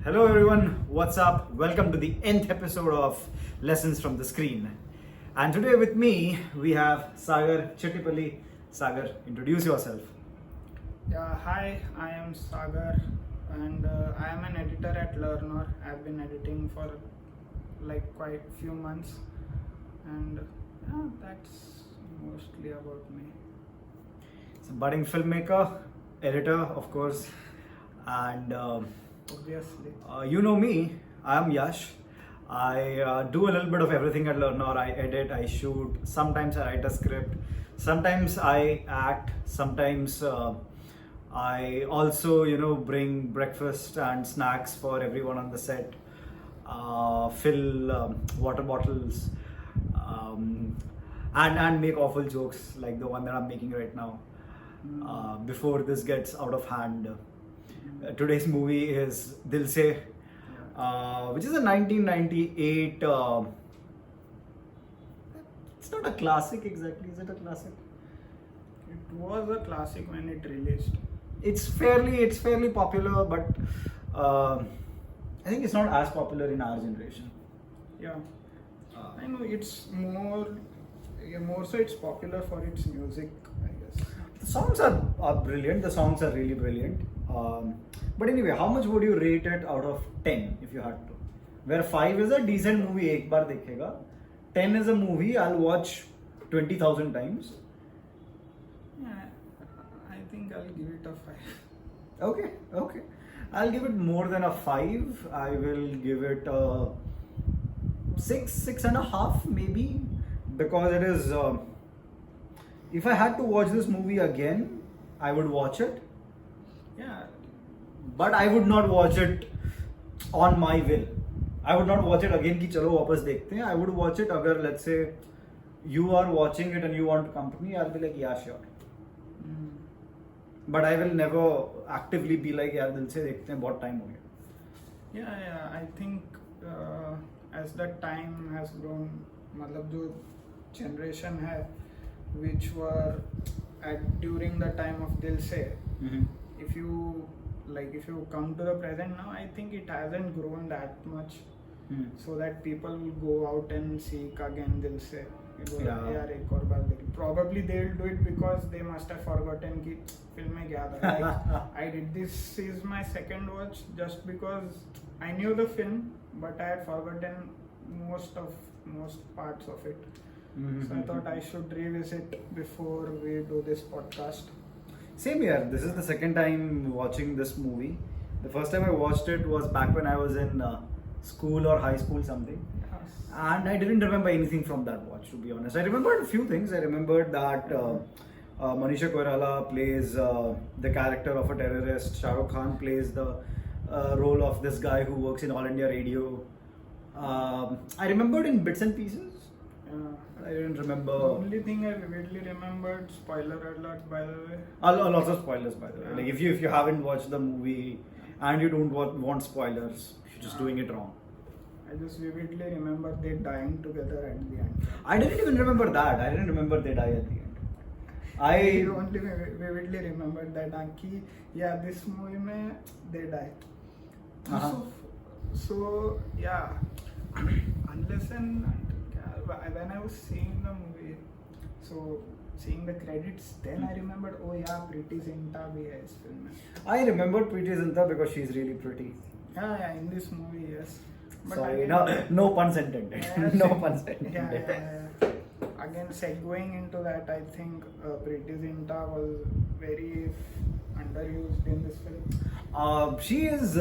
Hello everyone, what's up? Welcome to the nth episode of Lessons from the Screen. And today with me we have Sagar Chittipalli. Sagar, introduce yourself. Yeah, hi, I am Sagar and I am an editor at Learner. I've been editing for like quite few months and yeah, that's mostly about me. He's a budding filmmaker, editor, of course, and Obviously. you know me, I am Yash. I do a little bit of everything at Learner. I edit, I shoot, sometimes I write a script, sometimes I act, sometimes I also, bring breakfast and snacks for everyone on the set, fill water bottles, and make awful jokes like the one that I'm making right now. Before this gets out of hand. Today's movie is Dil Se, which is a 1998. It's not a classic exactly. Is it a classic? It was a classic when it released. It's fairly popular, but I think it's not as popular in our generation. Yeah, I know it's more so it's popular for its music, I guess. The songs are brilliant. The songs are really brilliant. But anyway, how much would you rate it out of 10 if you had to? Where 5 is a decent movie, एक बार देखेगा. 10 is a movie I'll watch 20,000 times. Yeah, I think I'll give it a 5. Okay. I'll give it more than a 5. I will give it a 6 and a half maybe, because it is. If I had to watch this movie again, I would watch it. Yeah, But I would not watch it on my will. I would not watch it again कि चलो वापस देखते हैं. I would watch it अगर let's say you are watching it and you want company, I'll be like yeah sure. But I will never actively be like यार दिल से देखते हैं बहुत time हो गया. yeah, I think as the time has grown, मतलब जो generation है which were at during the time of Dil Se, if you come to the present now, I think it hasn't grown that much, so that people will go out and seek again Dil Se. यार एक और बार देख. Probably they'll do it because they must have forgotten कि film में क्या था. Like I did, this is my second watch just because I knew the film but I had forgotten most parts of it. So I thought I should revisit before we do this podcast. Same here. This is the second time watching this movie. The first time I watched it was back when I was in school or high school something. Yes. And I didn't remember anything from that watch, to be honest. I remembered a few things. I remembered that Manisha Koirala plays the character of a terrorist. Shah Rukh Khan plays the role of this guy who works in All India Radio. I remembered in bits and pieces. I didn't remember. The only thing I vividly remembered, spoiler alert by the way. Lots of spoilers, by the way. Like if you haven't watched the movie and you don't want spoilers, you're just doing it wrong. I just vividly remember they dying together at the end. I didn't even remember that. I didn't remember they die at the end. I only vividly remembered that Anki, yeah, this movie mein they die. So yeah, unless and when I was seeing the movie, so seeing the credits, then I remembered, oh yeah, Preeti Zinta bhi hai is film mein. I remembered Preeti Zinta because she's really pretty. Yeah, in this movie, yes. But Sorry, again, no puns intended. No puns intended. Yeah. Again, segueing into that, I think Preeti Zinta was very underused in this film. She is.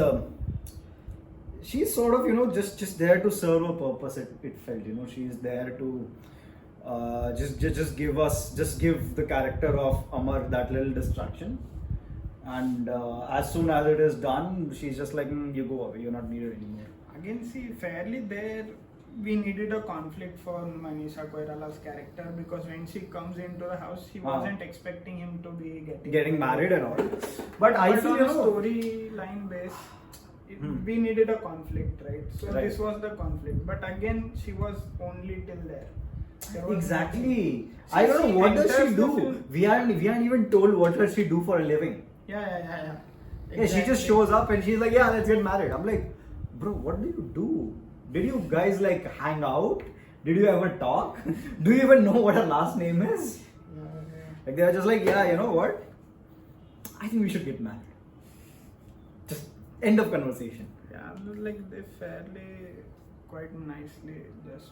She's sort of just there to serve a purpose. It felt she's there to just give the character of Amar that little distraction, and as soon as it is done, she's just like you go away. You're not needed anymore. Again, see, fairly there, we needed a conflict for Manisha Koirala's character because when she comes into the house, she wasn't expecting him to be getting married and all. But I feel on a storyline base. We needed a conflict, right? So this was the conflict. But again, she was only till there. Exactly. I don't know what does she do. We aren't even told what does she do for a living. Yeah. Yeah, she just Exactly. shows up and she's like, yeah, let's get married. I'm like, bro, what do you do? Did you guys like hang out? Did you ever talk? Do you even know what her last name is? Yeah. Like they were just like, yeah, you know what? I think we should get married. Just end of conversation. Yeah, like they fairly, quite nicely just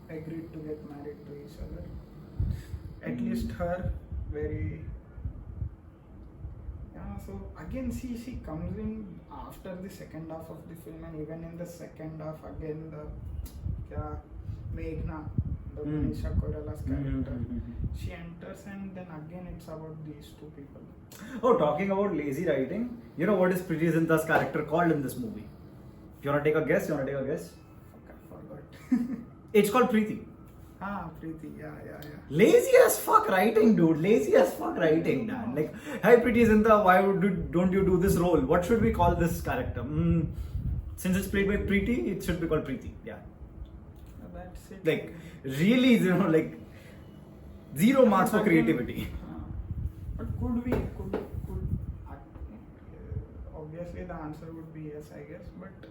agreed to get married to each other. At Mm. least her, very. Yeah, so again, she comes in after the second half of the film, and even in the second half, again, yeah, Meghna, the Mm. Manisha Koirala's character, Mhm. she enters, and then again, it's about these two people. Oh, talking about lazy writing, you know what is Preeti Zinta's character called in this movie? You wanna take a guess? You wanna take a guess? Fuck, I forgot. It's called Preeti. Preeti, yeah. Lazy as fuck writing, dude. Lazy as fuck writing, man. Like, hi Preeti Zinta, why don't you do this role? What should we call this character? Since it's played by Preeti, it should be called Preeti. Yeah. That's it. Like, really, you know, like, zero marks for creativity. But could obviously the answer would be yes, I guess. But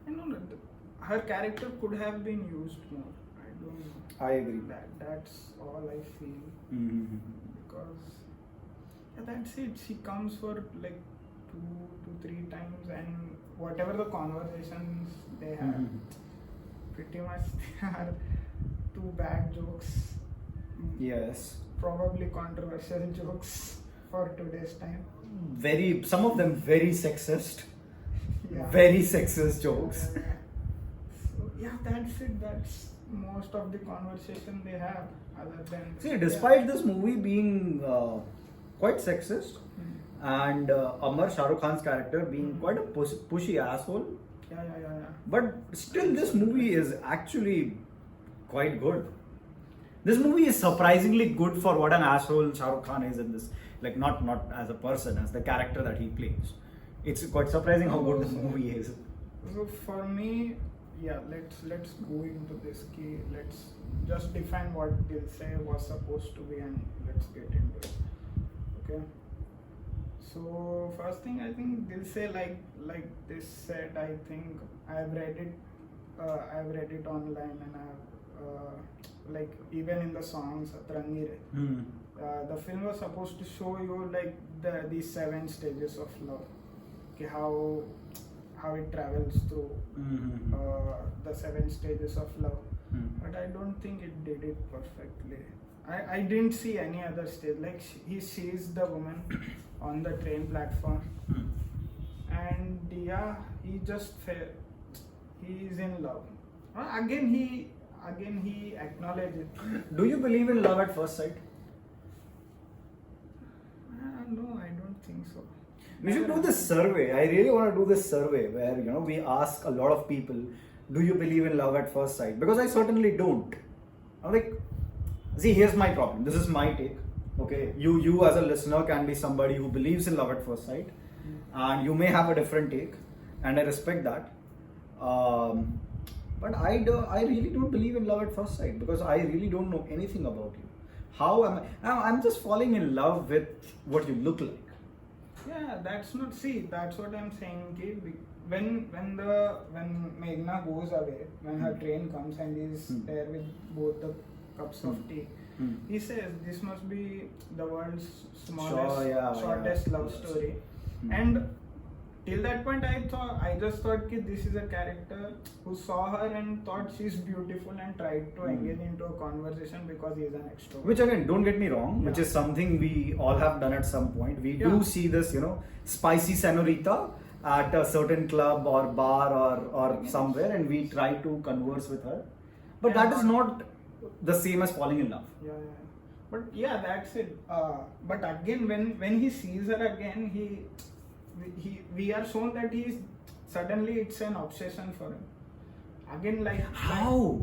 you know, her character could have been used more. I don't know. I agree. That's all I feel, Mhm. because yeah, that's it. She comes for like 2 to 3 times, and whatever the conversations they have, Mhm. pretty much they are 2 bad jokes. Yes. Probably controversial jokes for today's time. Some of them very sexist. Yeah. Very sexist jokes. So yeah, that's it. That's most of the conversation they have. Other than See, despite this movie being quite sexist, Hmm. and Amar, Shah Rukh Khan's character, being quite a pushy asshole, Yeah. but still this movie is actually quite good. This movie is surprisingly good for what an asshole Shah Rukh Khan is in this. Like, not as a person, as the character that he plays. It's quite surprising how good the movie is. So for me, yeah, let's go into this key. Let's just define what Dilse was supposed to be, and let's get into it. Okay. So first thing, I think Dilse, like this said, I think I've read it online, and I've like even in the songs Atrangire. The film was supposed to show you like these 7 stages of love, okay, how it travels through the 7 stages of love. But I don't think it did it perfectly. I didn't see any other stage. Like he sees the woman on the train platform, and yeah, he just he is in love. Again he acknowledged it. Do you believe in love at first sight? No, I don't think so. We should do this survey. I really want to do this survey where, you know, we ask a lot of people, do you believe in love at first sight? Because I certainly don't. I'm like, see, here's my problem. This is my take. Okay, you as a listener can be somebody who believes in love at first sight, and you may have a different take, and I respect that. But I really don't believe in love at first sight, because I really don't know anything about you. How am I? I'm just falling in love with what you look like. Yeah, that's not. See, that's what I'm saying. Okay, when Meghna goes away, when her train comes and is there with both the cups of tea, he says this must be the world's smallest, shortest love story. And till that point, I just thought that this is a character who saw her and thought she's beautiful and tried to engage into a conversation because he's an extrovert. Which again, don't get me wrong, which Yeah. is something we all have done at some point. We do Yeah. see this, you know, spicy senorita at a certain club or bar or somewhere, and we try to converse with her. But And that is not the same as falling in love. Yeah. But yeah, that's it. But again, when he sees her again, we are shown that suddenly it's an obsession for him. Again, like How?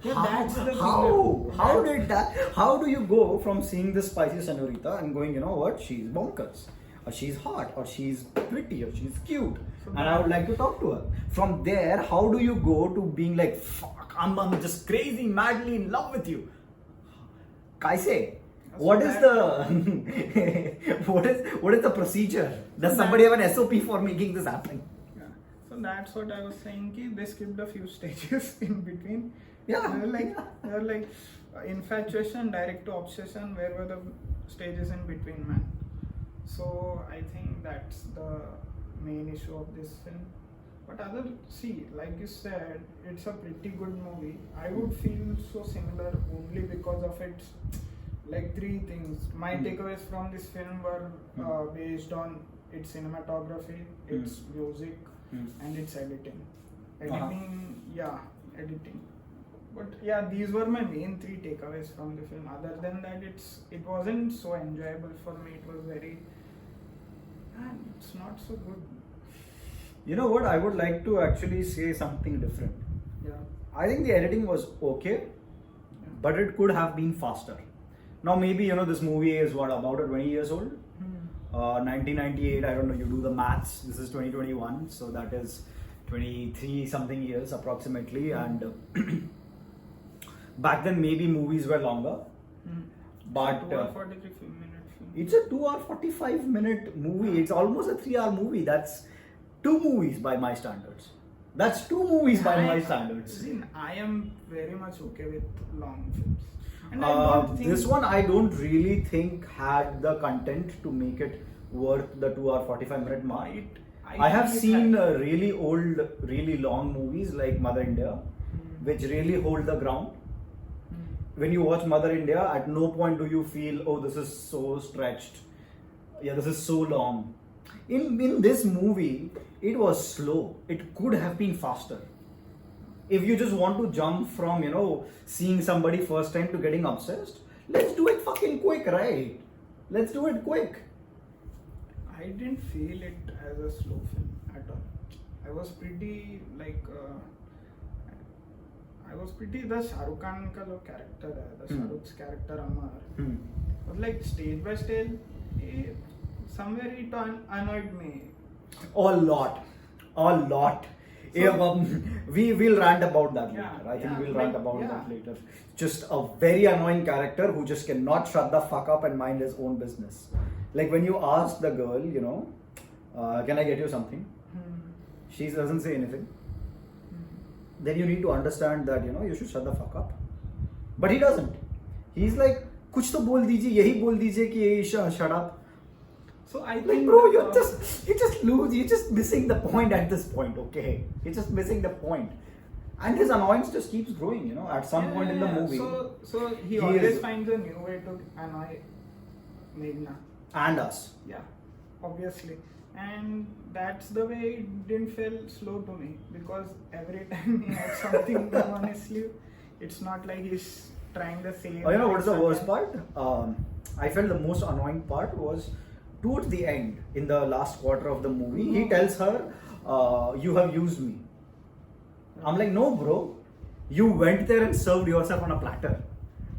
Yeah, how? that's the thing. How? How did that? How do you go from seeing this spicy senorita and going, you know what? She's bonkers, or she's hot, or she's pretty, or she's cute, So and I would like to talk to her. From there, how do you go to being like, fuck, I'm just crazy, madly in love with you? Kaise? What is the what is the procedure? Does somebody have an SOP for making this happen? Yeah. So that's what I was saying. Ki they skipped a few stages in between. Yeah. They were like infatuation, direct to obsession. Where were the stages in between, man? So I think that's the main issue of this film. But like you said, it's a pretty good movie. I would feel so similar only because of its like three things. My takeaways from this film were based on its cinematography, its music, and its editing. Editing. But yeah, these were my main three takeaways from the film. Other than that, it wasn't so enjoyable for me. It was it's not so good. You know what? I would like to actually say something different. Yeah. I think the editing was okay, but it could have been faster. Now maybe this movie is about 20 years old. 1998. I don't know. You do the maths. This is 2021, so that is 23 something years approximately. And back then maybe movies were longer. But 43 minute film. It's a 2-hour 45-minute movie. It's almost a 3-hour movie. That's 2 movies by my standards. That's 2 movies by my standards. I am very much okay with long films. And I don't think this one I don't really think had the content to make it worth the 2-hour 45-minute mark. I have seen really old, really long movies like Mother India, which really hold the ground. When you watch Mother India, at no point do you feel, oh, this is so stretched. Yeah, this is so long. In this movie, it was slow. It could have been faster. If you just want to jump from, seeing somebody first time to getting obsessed, let's do it fucking quick, right? Let's do it quick. I didn't feel it as a slow film at all. I was pretty the Shah Rukh Khan ka jo character hai, the Shah Rukh's character Amar, was like stage by stage, somewhere it annoyed me. A lot. We will rant about that later. I think we'll rant about that later. Just a very annoying character who just cannot shut the fuck up and mind his own business. Like when you ask the girl, can I get you something? She doesn't say anything. Then you need to understand that, you should shut the fuck up. But he doesn't. He's like, kuch to bol dijiye, yahi bol dijiye ki shut up. So I think, like, bro, you're just missing the point at this point, okay? You're just missing the point. And his annoyance just keeps growing, at some point in the movie. So he always finds a new way to annoy Meghna. And us. Yeah, obviously. And that's the way it didn't feel slow to me. Because every time he had something new on his sleeve, it's not like he's trying the same. Oh, you know what's the worst part? I felt the most annoying part was towards the end, in the last quarter of the movie, he tells her, you have used me. I'm like, no bro, you went there and served yourself on a platter.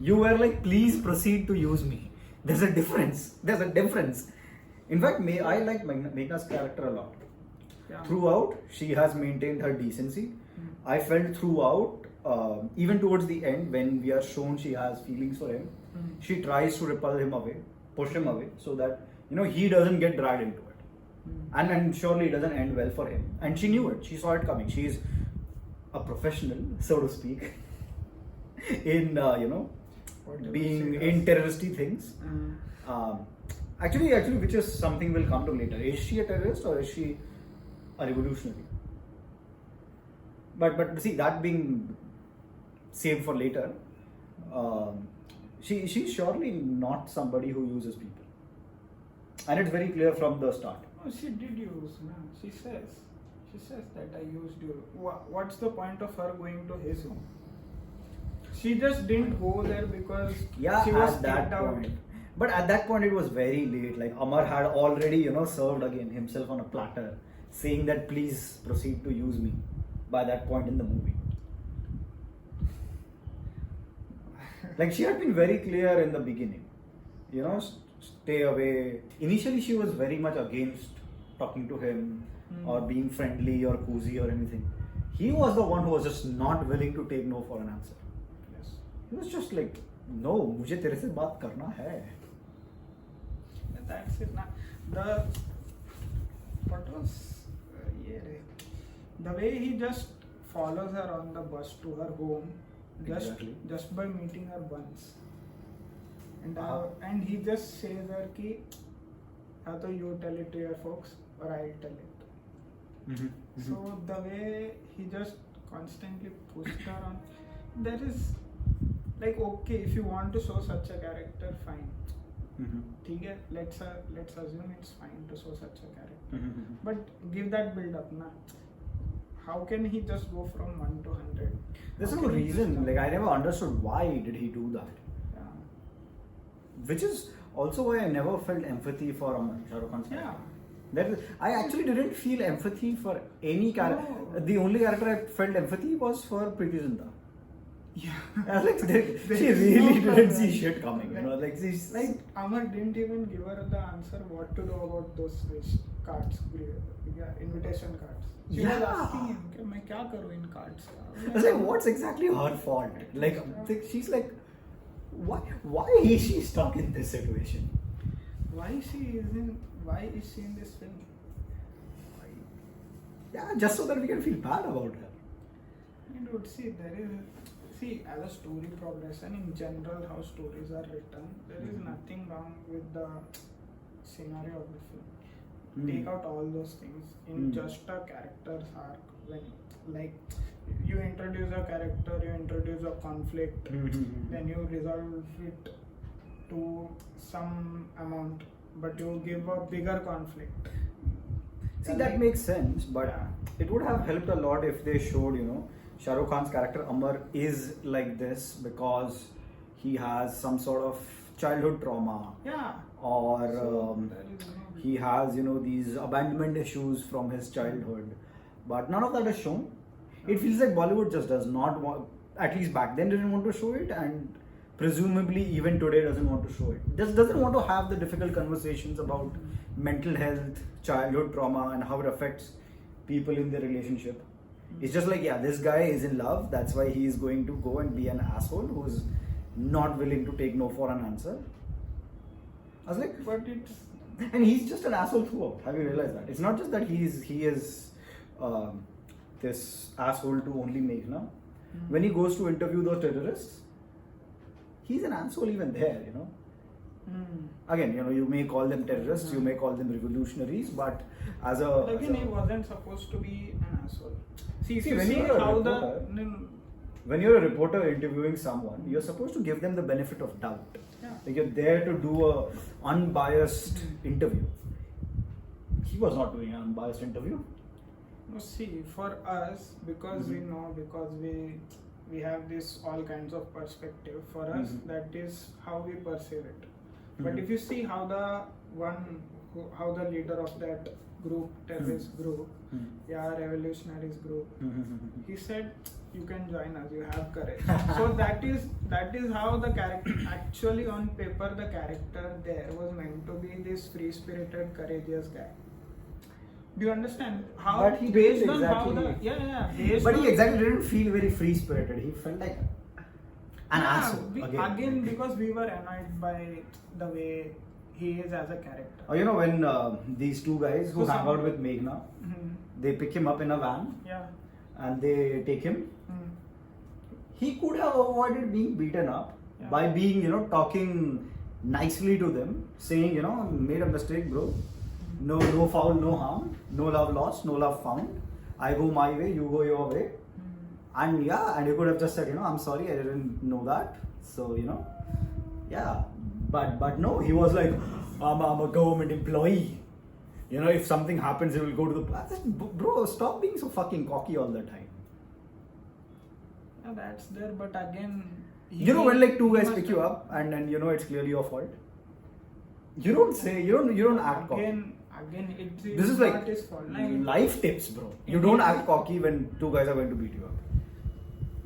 You were like, please proceed to use me. There's a difference. In fact, I like Meghna's character a lot. Yeah. Throughout, she has maintained her decency. I felt throughout, even towards the end, when we are shown she has feelings for him, she tries to repel him away, push him away, so that he doesn't get dragged into it. And surely it doesn't end well for him. And she knew it. She saw it coming. She's a professional, so to speak, in, being in terroristy things. Actually, which is something we'll come to later. Is she a terrorist or is she a revolutionary? But see, that being saved for later, she's surely not somebody who uses people. And it's very clear from the start. Oh, she did use, man. She says that I used you. What's the point of her going to his home? She just didn't go there because she was at that out. point. But at that point it was very late. Like Amar had already, served again himself on a platter, saying that please proceed to use me by that point in the movie. Like she had been very clear in the beginning. Stay away. Initially she was very much against talking to him or being friendly or cozy or anything. He was the one who was just not willing to take no for an answer. Yes. He was just like, No, मुझे तेरे से बात करना है. That's it. What was the way he just follows her on the bus to her home, just by meeting her once, and he just says her ki, either you tell it to your folks or I'll tell it. So the way he just constantly pushed her on, there is like, okay, if you want to show such a character, fine. ठीक है, let's assume it's fine to show such a character, but give that build up na. How can he just go from 1 to 100? There's no reason. Like, I never understood why did he do that. Yeah. Which is also why I never felt empathy for Shah Rukh Khan's character. Yeah. That is, I actually didn't feel empathy for any character. No. The only character I felt empathy was for Preeti Zinta. Yeah. I was like, she really didn't see shit coming. You know, like she's like Amar didn't even give her the answer what to do about those wish cards, invitation cards. She was asking him, कि मैं क्या करूँ इन cards का? I was like, what's exactly her fault? Like, she's like, why is she stuck in this situation? Why is she in this film? Why? Yeah, just so that we can feel bad about her. Dude, see, as a story progression, in general, how stories are written, there is nothing wrong with the scenario of the film. Take out all those things in just a character's arc. When, like, you introduce a character, you introduce a conflict, then you resolve it to some amount, but you give a bigger conflict. See, that makes sense, but it would have helped a lot if they showed, you know, Shah Rukh Khan's character Amar is like this because he has some sort of childhood trauma. Yeah. Or he has, you know, these abandonment issues from his childhood. But none of that is shown. It feels like Bollywood just does not want, at least back then didn't want to show it, and presumably even today doesn't want to show it. Just doesn't want to have the difficult conversations about mental health, childhood trauma, and how it affects people in their relationship. It's just like, yeah, this guy is in love, that's why he is going to go and be an asshole who's not willing to take no for an answer. I was like, but it's... And he's just an asshole throughout. Have you realized that? It's not just that he is this asshole to only Meghna. When he goes to interview those terrorists, he's an asshole even there, you know. Again, you know, you may call them terrorists, you may call them revolutionaries, but as a... But again, he wasn't supposed to be an asshole. See when you're a reporter interviewing someone, you're supposed to give them the benefit of doubt. Yeah. Like, you're there to do a unbiased interview. He was not doing an unbiased interview. No, see, for us, because we know, because we have this all kinds of perspective, for us that is how we perceive it. But if you see how the leader of that group, terrorist group, revolutionaries group, he said, you can join us, you have courage. So that is how the character, actually on paper, the character there was meant to be this free-spirited, courageous guy. Do you understand? How, but he based didn't on exactly. how the But he exactly didn't feel very free-spirited. He felt like an asshole. Again, because we were annoyed by the way he is as a character. You know, when these two guys who hang out with Meghna, they pick him up in a van, and they take him. He could have avoided being beaten up by being, you know, talking nicely to them, saying, you know, made a mistake, bro. No foul, no harm. No love lost, no love found. I go my way, you go your way. And you could have just said, you know, I'm sorry, I didn't know that. So, you know, but no, he was like, I'm a government employee. You know, if something happens, he will go to the... I said, bro, stop being so fucking cocky all the time. Yeah, that's there, but again... You know, when like two guys pick you up and then, you know, it's clearly your fault. You don't act cocky. Again, this is like life tips, bro. You don't act cocky when two guys are going to beat you up.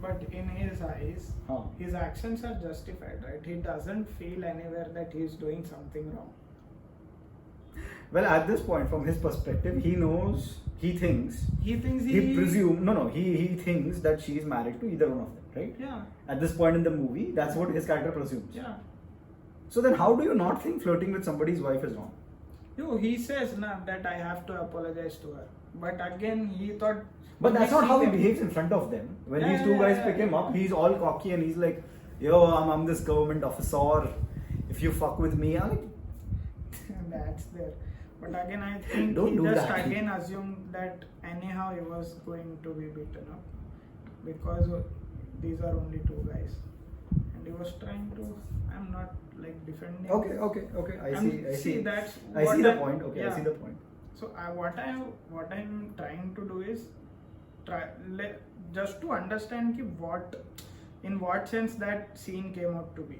But in his eyes, his actions are justified, right? He doesn't feel anywhere that he's doing something wrong. Well, at this point, from his perspective, he knows, he thinks, He thinks he thinks that she is married to either one of them, right? Yeah. At this point in the movie, that's what his character presumes. Yeah. So then, how do you not think flirting with somebody's wife is wrong? Yo, he says that I have to apologize to her. But again, he thought. But that's when not we how he see them- behaves in front of them. When Yeah, these two guys yeah, pick him yeah. up, he's all cocky and he's like, "Yo, I'm this government officer. If you fuck with me, I'm like, That's there. But again, I think Don't he do just that. again assumed that anyhow he was going to be beaten up because these are only two guys, and he was trying to. I'm not like defending. okay. I see. That's I what see the point. Okay, yeah. I see the point. So what I'm trying to do is just to understand in what sense that scene came out to be.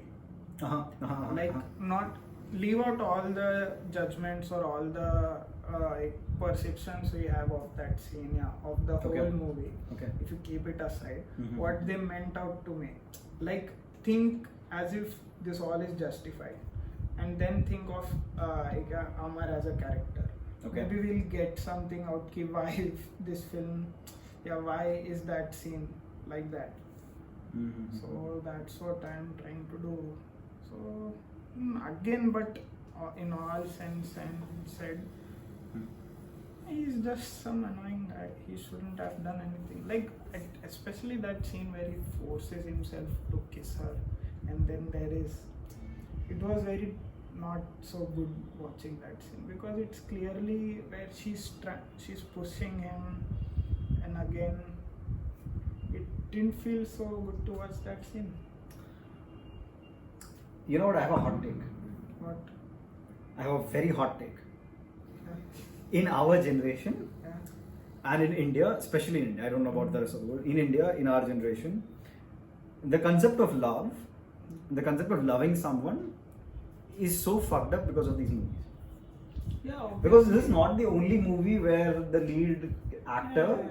Like not leave out all the judgments or all the perceptions we have of that scene, of the whole Okay. movie. Okay. If you keep it aside, Mhm. what they meant out to make, like think as if this all is justified, and then think of Amar as a character. Okay. Maybe we'll get something out ki why this film, why is that scene like that? Mhm. So that's what I'm trying to do. So again, but in all sense and said, Hmm. he's just some annoying guy. He shouldn't have done anything. Like especially that scene where he forces himself to kiss her, and then it was very not so good watching that scene because it's clearly where she's pushing him, and again, it didn't feel so good to watch that scene. You know what? I have a hot take. What? I have a very hot take. Yeah. In our generation, Yeah. and in India, especially in India, I don't know about the rest of the world. In India, in our generation, the concept of love, the concept of loving someone, is so fucked up because of these movies. Yeah. Because this is not the only movie where the lead actor, Yeah.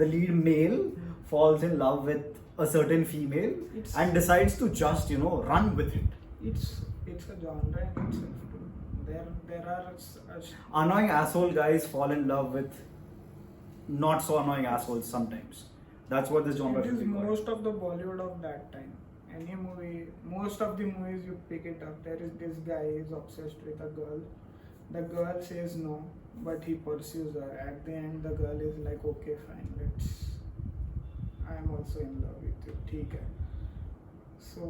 the lead male, falls in love with a certain female It's- and decides to just, run with it. It's a genre in itself too. There are Annoying asshole guys fall in love with not so annoying assholes sometimes. That's what this genre it should is be called. most of the Bollywood of that time. Any movie, most of the movies you pick it up, there is this guy is obsessed with a girl. The girl says no, but he pursues her. At the end, the girl is like, okay, fine, I am also in love with you. ठीक है. So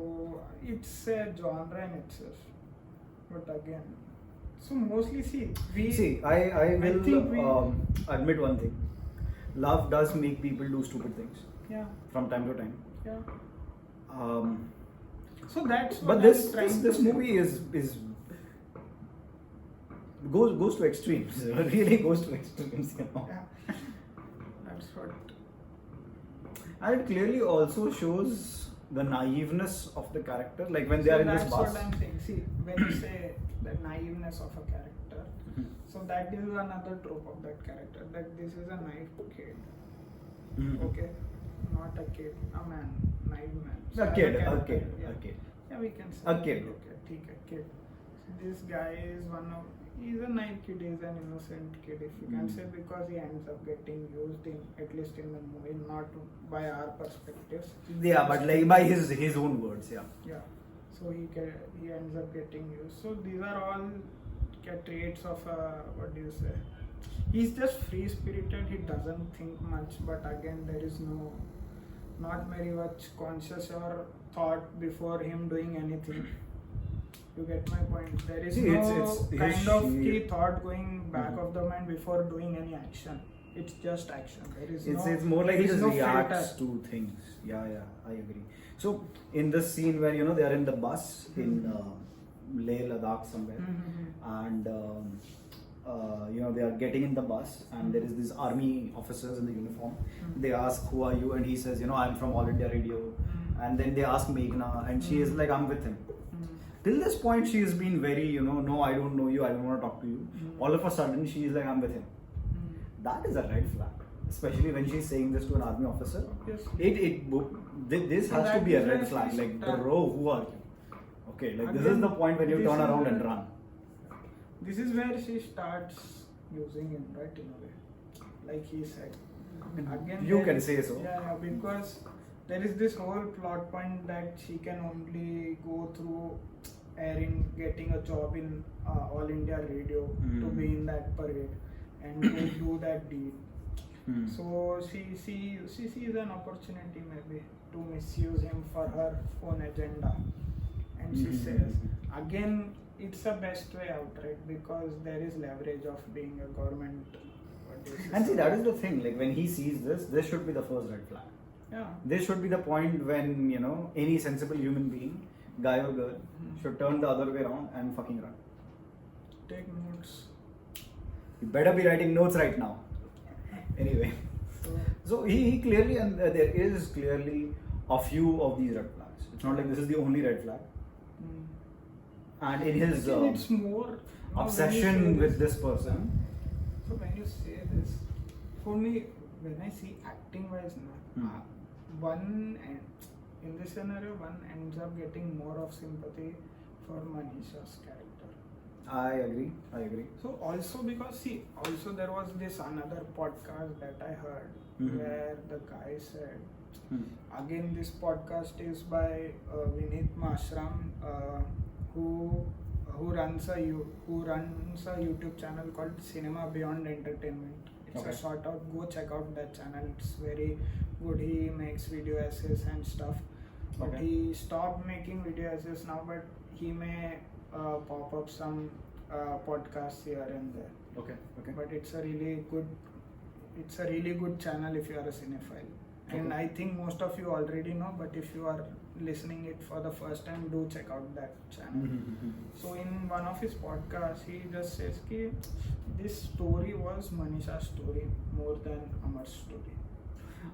it's a genre in itself. But again, so mostly See, I will think we- admit one thing. Love does make people do stupid things yeah, from time to time. yeah. Um, So that's what but I'm this trying this to say. movie is goes to extremes. Really goes to extremes. Yeah. That's what. And it clearly also shows the naiveness of the character. Like when they are in this that's bus. what I'm saying. See, when you say the naiveness of a character, Mhm. so that is another trope of that character. That this is a naive kid. Mhm. Okay, not a kid, a man, naive man. A as kid, a character, kid, yeah. a kid. Yeah, we can say A kid. Okay, ठीक है, kid. So this guy is he's a naive kid, he's an innocent kid, if you can Mm. say, because he ends up getting used in, at least in the movie, not by our perspectives. Yeah, but like by his own words, yeah. Yeah. So he ends up getting used. So these are all traits of what do you say? He's just free spirited. He doesn't think much. But again, there is not very much conscious or thought before him doing anything. You get my point. There is See, no it's his kind of sheer- key thought going back Mhm. of the mind before doing any action. It's just action. There is It's more like he there is just no reacts filter. to things. Yeah, I agree. So in this scene where they are in the bus in Leh Ladakh somewhere, Mhm. and they are getting in the bus, and there is these army officers in the uniform. Mhm. They ask, "Who are you?" And he says, "I'm from All India Radio." Mhm. And then they ask Meghna, and she is Mhm. like, "I'm with him." Mhm. Till this point, she has been very, no, I don't know you, I don't want to talk to you. Mhm. All of a sudden, she is like, "I'm with him." Mhm. That is a red flag, especially when she's saying this to an army officer. Obviously. This So has to that be a is red where flag. she's Like, stuck. bro, who are you? Okay, like this is Again, the point when you this turn is around where- and run. this is where she starts using him, right, in a way, like he said. Again, You there can is- say so. Yeah, because there is this whole plot point that she can only go through airing, getting a job in All India Radio to be in that parade and to do that deed. So she sees an opportunity maybe to misuse him for her own agenda, and she says again it's the best way out, right? Because there is leverage of being a government. And see, that is the thing. Like when he sees this should be the first red flag. Yeah. This should be the point when, you know, any sensible human being, guy or girl, should turn the other way around and fucking run. Take notes. You better be writing notes right now. Anyway, so he clearly, and there is clearly a few of these red flags. It's not like this is the only red flag. And in his I think it's more obsession with this person, So when you say this, for me, when I see acting wise, in this scenario, one ends up getting more of sympathy for Manisha's character. I agree. So also because also there was this another podcast that I heard where the guy said, again this podcast is by Vineet Mashram, who runs a YouTube channel called Cinema Beyond Entertainment. It's a sort of, go check out that channel. It's very good. He makes video essays and stuff. But he stopped making video essays now, but he may pop up some podcasts here and there. Okay. But it's a really good channel if you are a cinephile. And I think most of you already know, but if you are listening it for the first time, do check out that channel. So in one of his podcasts, he just says that this story was Manisha's story more than Amar's story.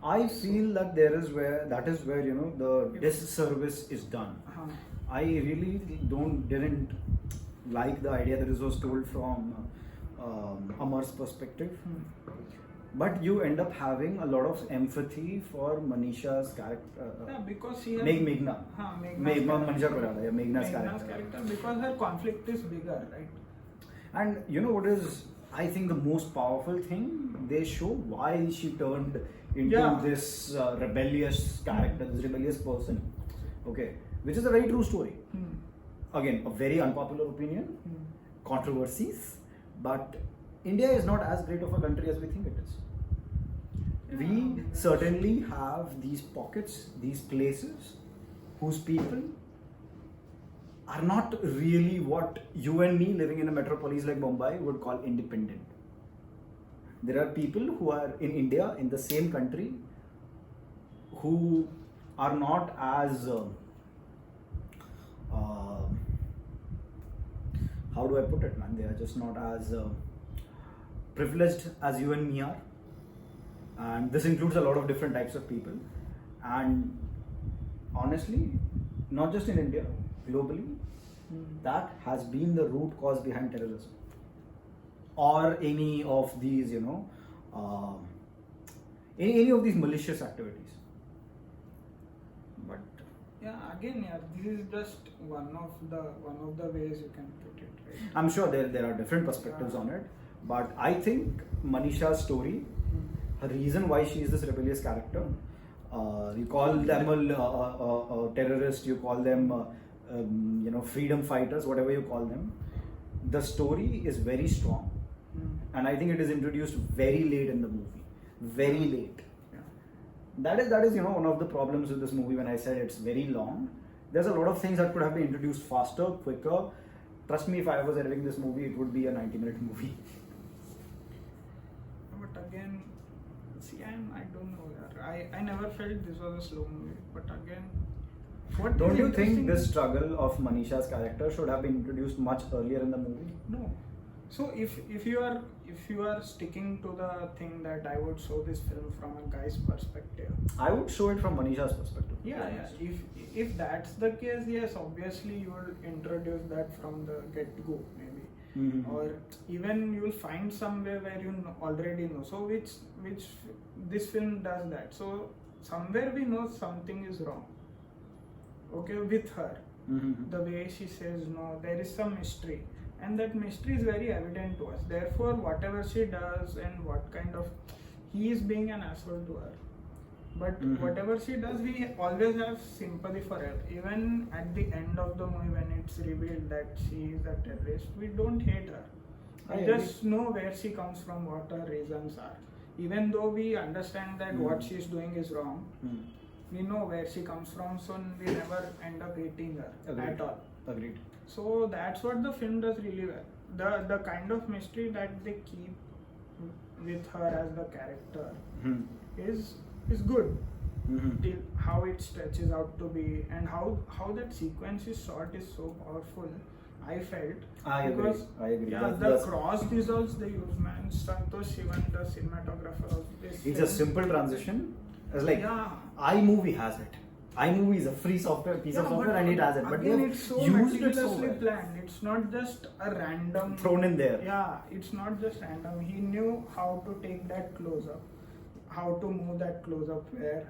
I feel that that is where, you know, the disservice is done. I really didn't like the idea that this was told from Amar's perspective. But you end up having a lot of empathy for Manisha's character. Because she has Meghna. Meghna's character. Because her conflict is bigger, right? And you know what is, I think, the most powerful thing? They show why she turned into this rebellious character, this rebellious person. Okay, which is a very true story. Again, a very unpopular opinion, controversies, but India is not as great of a country as we think it is. We certainly have these pockets, these places whose people are not really what you and me living in a metropolis like Mumbai would call independent. There are people who are in India, in the same country, who are not as how do I put it, man? They are just not as privileged as you and me are. And this includes a lot of different types of people. And honestly, not just in India, globally, that has been the root cause behind terrorism. Or any of these, you know, any of these malicious activities. But again, this is just one of the ways you can put it, right? I'm sure there are different perspectives on it. But I think Manisha's story, her reason why she is this rebellious character, you call them a terrorist, you call them you know, freedom fighters, whatever you call them. The story is very strong, and I think it is introduced very late in the movie, very late. That is you know, one of the problems with this movie. When I said it's very long, there's a lot of things that could have been introduced faster, quicker. Trust me, if I was editing this movie, it would be a 90-minute movie. But again, see, I don't know. I never felt this was a slow movie. But again, what Don't is you think interesting- this struggle of Manisha's character should have been introduced much earlier in the movie? No. So if you are sticking to the thing that I would show this film from a guy's perspective. I would show it from Manisha's perspective. Yeah. If that's the case, yes, obviously you will introduce that from the get-go, maybe. Or even you will find somewhere where you already know. So which this film does that. So somewhere we know something is wrong. Okay, with her. The way she says no, there is some mystery. and that mystery is very evident to us. Therefore, whatever she does and what kind of, he is being an asshole to her. But whatever she does, we always have sympathy for her. Even at the end of the movie, when it's revealed that she is a terrorist, we don't hate her. We just know where she comes from, what her reasons are. Even though we understand that what she's doing is wrong, we know where she comes from, so we never end up hating her at all. Agreed. So that's what the film does really well. The kind of mystery that they keep with her as the character is good. Till how it stretches out to be, and how that sequence is shot is so powerful. I felt I agree. Yeah, the cross dissolves they use, man. Santosh Sivan, the cinematographer of this. It's film. a simple transition. It's like Yeah. iMovie has it. iMovie is a free software piece of software and it has it. But again, they it's so used it so meticulously well. planned. It's not just a random Thrown in there. Yeah, it's not just random. He knew how to take that close up, how to move that close up, where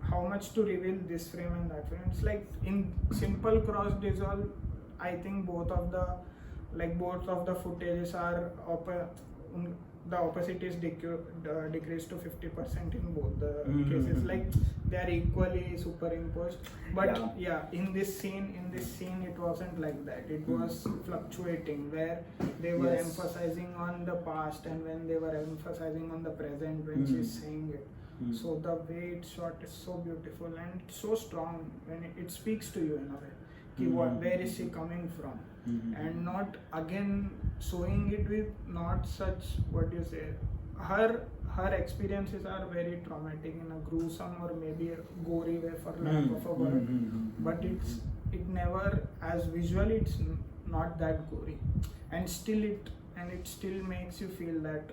how much to reveal this frame and that frame. It's like in simple cross dissolve. I think both of the footages are the opacity is decreased to 50% in both the cases. Like they are equally superimposed. But in this scene it wasn't like that. It was fluctuating, where they were emphasizing on the past and when they were emphasizing on the present when she's saying it. So the way it's shot is so beautiful and so strong when it speaks to you in a way. Where is she coming from? And not again showing it with not such, what do you say, her experiences are very traumatic in a gruesome or maybe a gory way, for lack of a word. But it never, as visually it's not that gory, and still it still makes you feel that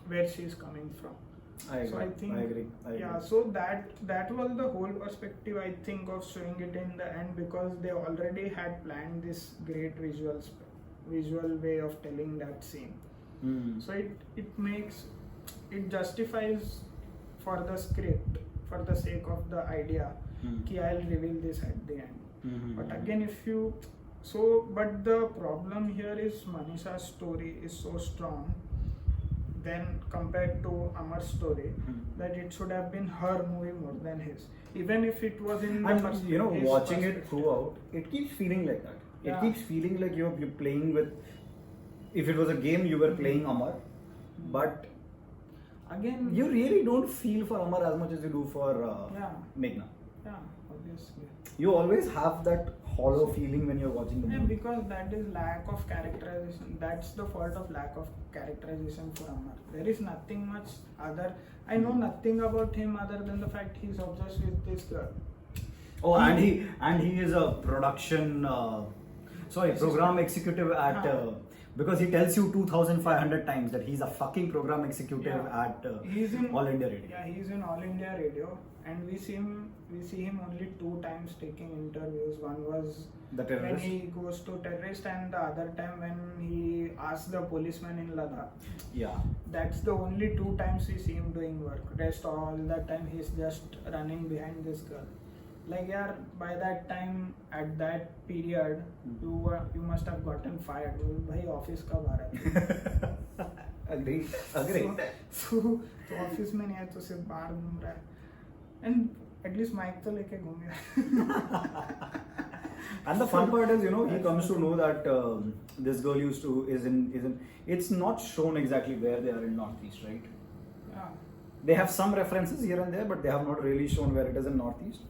where she is coming from. I agree. So that was the whole perspective, I think, of showing it in the end, because they already had planned this great visual way of telling that scene. So it justifies for the script, for the sake of the idea, ki I'll reveal this at the end. But again, but the problem here is Manisha's story is so strong then compared to Amar's story, that it should have been her movie more than his. Even if it was in and watching it throughout, it keeps feeling like that. It keeps feeling like you're playing with. If it was a game, you were playing Amar, but again, you really don't feel for Amar as much as you do for Meghna. Yeah, obviously. You always have that hollow feeling when you're watching the movie. Because that is lack of characterization. That's the fault of lack of characterization for Amar. There is nothing much other. I know nothing about him other than the fact he's obsessed with this girl. Oh, and he is a production, program executive at. Because he tells you 2,500 times that he's a fucking program executive at All India Radio. Yeah, he's in All India Radio, and we see him only 2 times taking interviews. One was when he goes to terrorist, and the other time when he asks the policeman in Ladakh. Yeah. That's the only 2 times we see him doing work. Rest all the time he's just running behind this girl. Like, yeah, by that time, at that period, you must have gotten fired. Bhai, office ka baar hai. Agree. So office में नहीं है तो सिर्फ बाहर घूम रहा है. And at least mic तो लेके घूम रहा है. And the fun part is, he comes to know that this girl is in. It's not shown exactly where they are in Northeast, right? Yeah. They have some references here and there, but they have not really shown where it is in Northeast.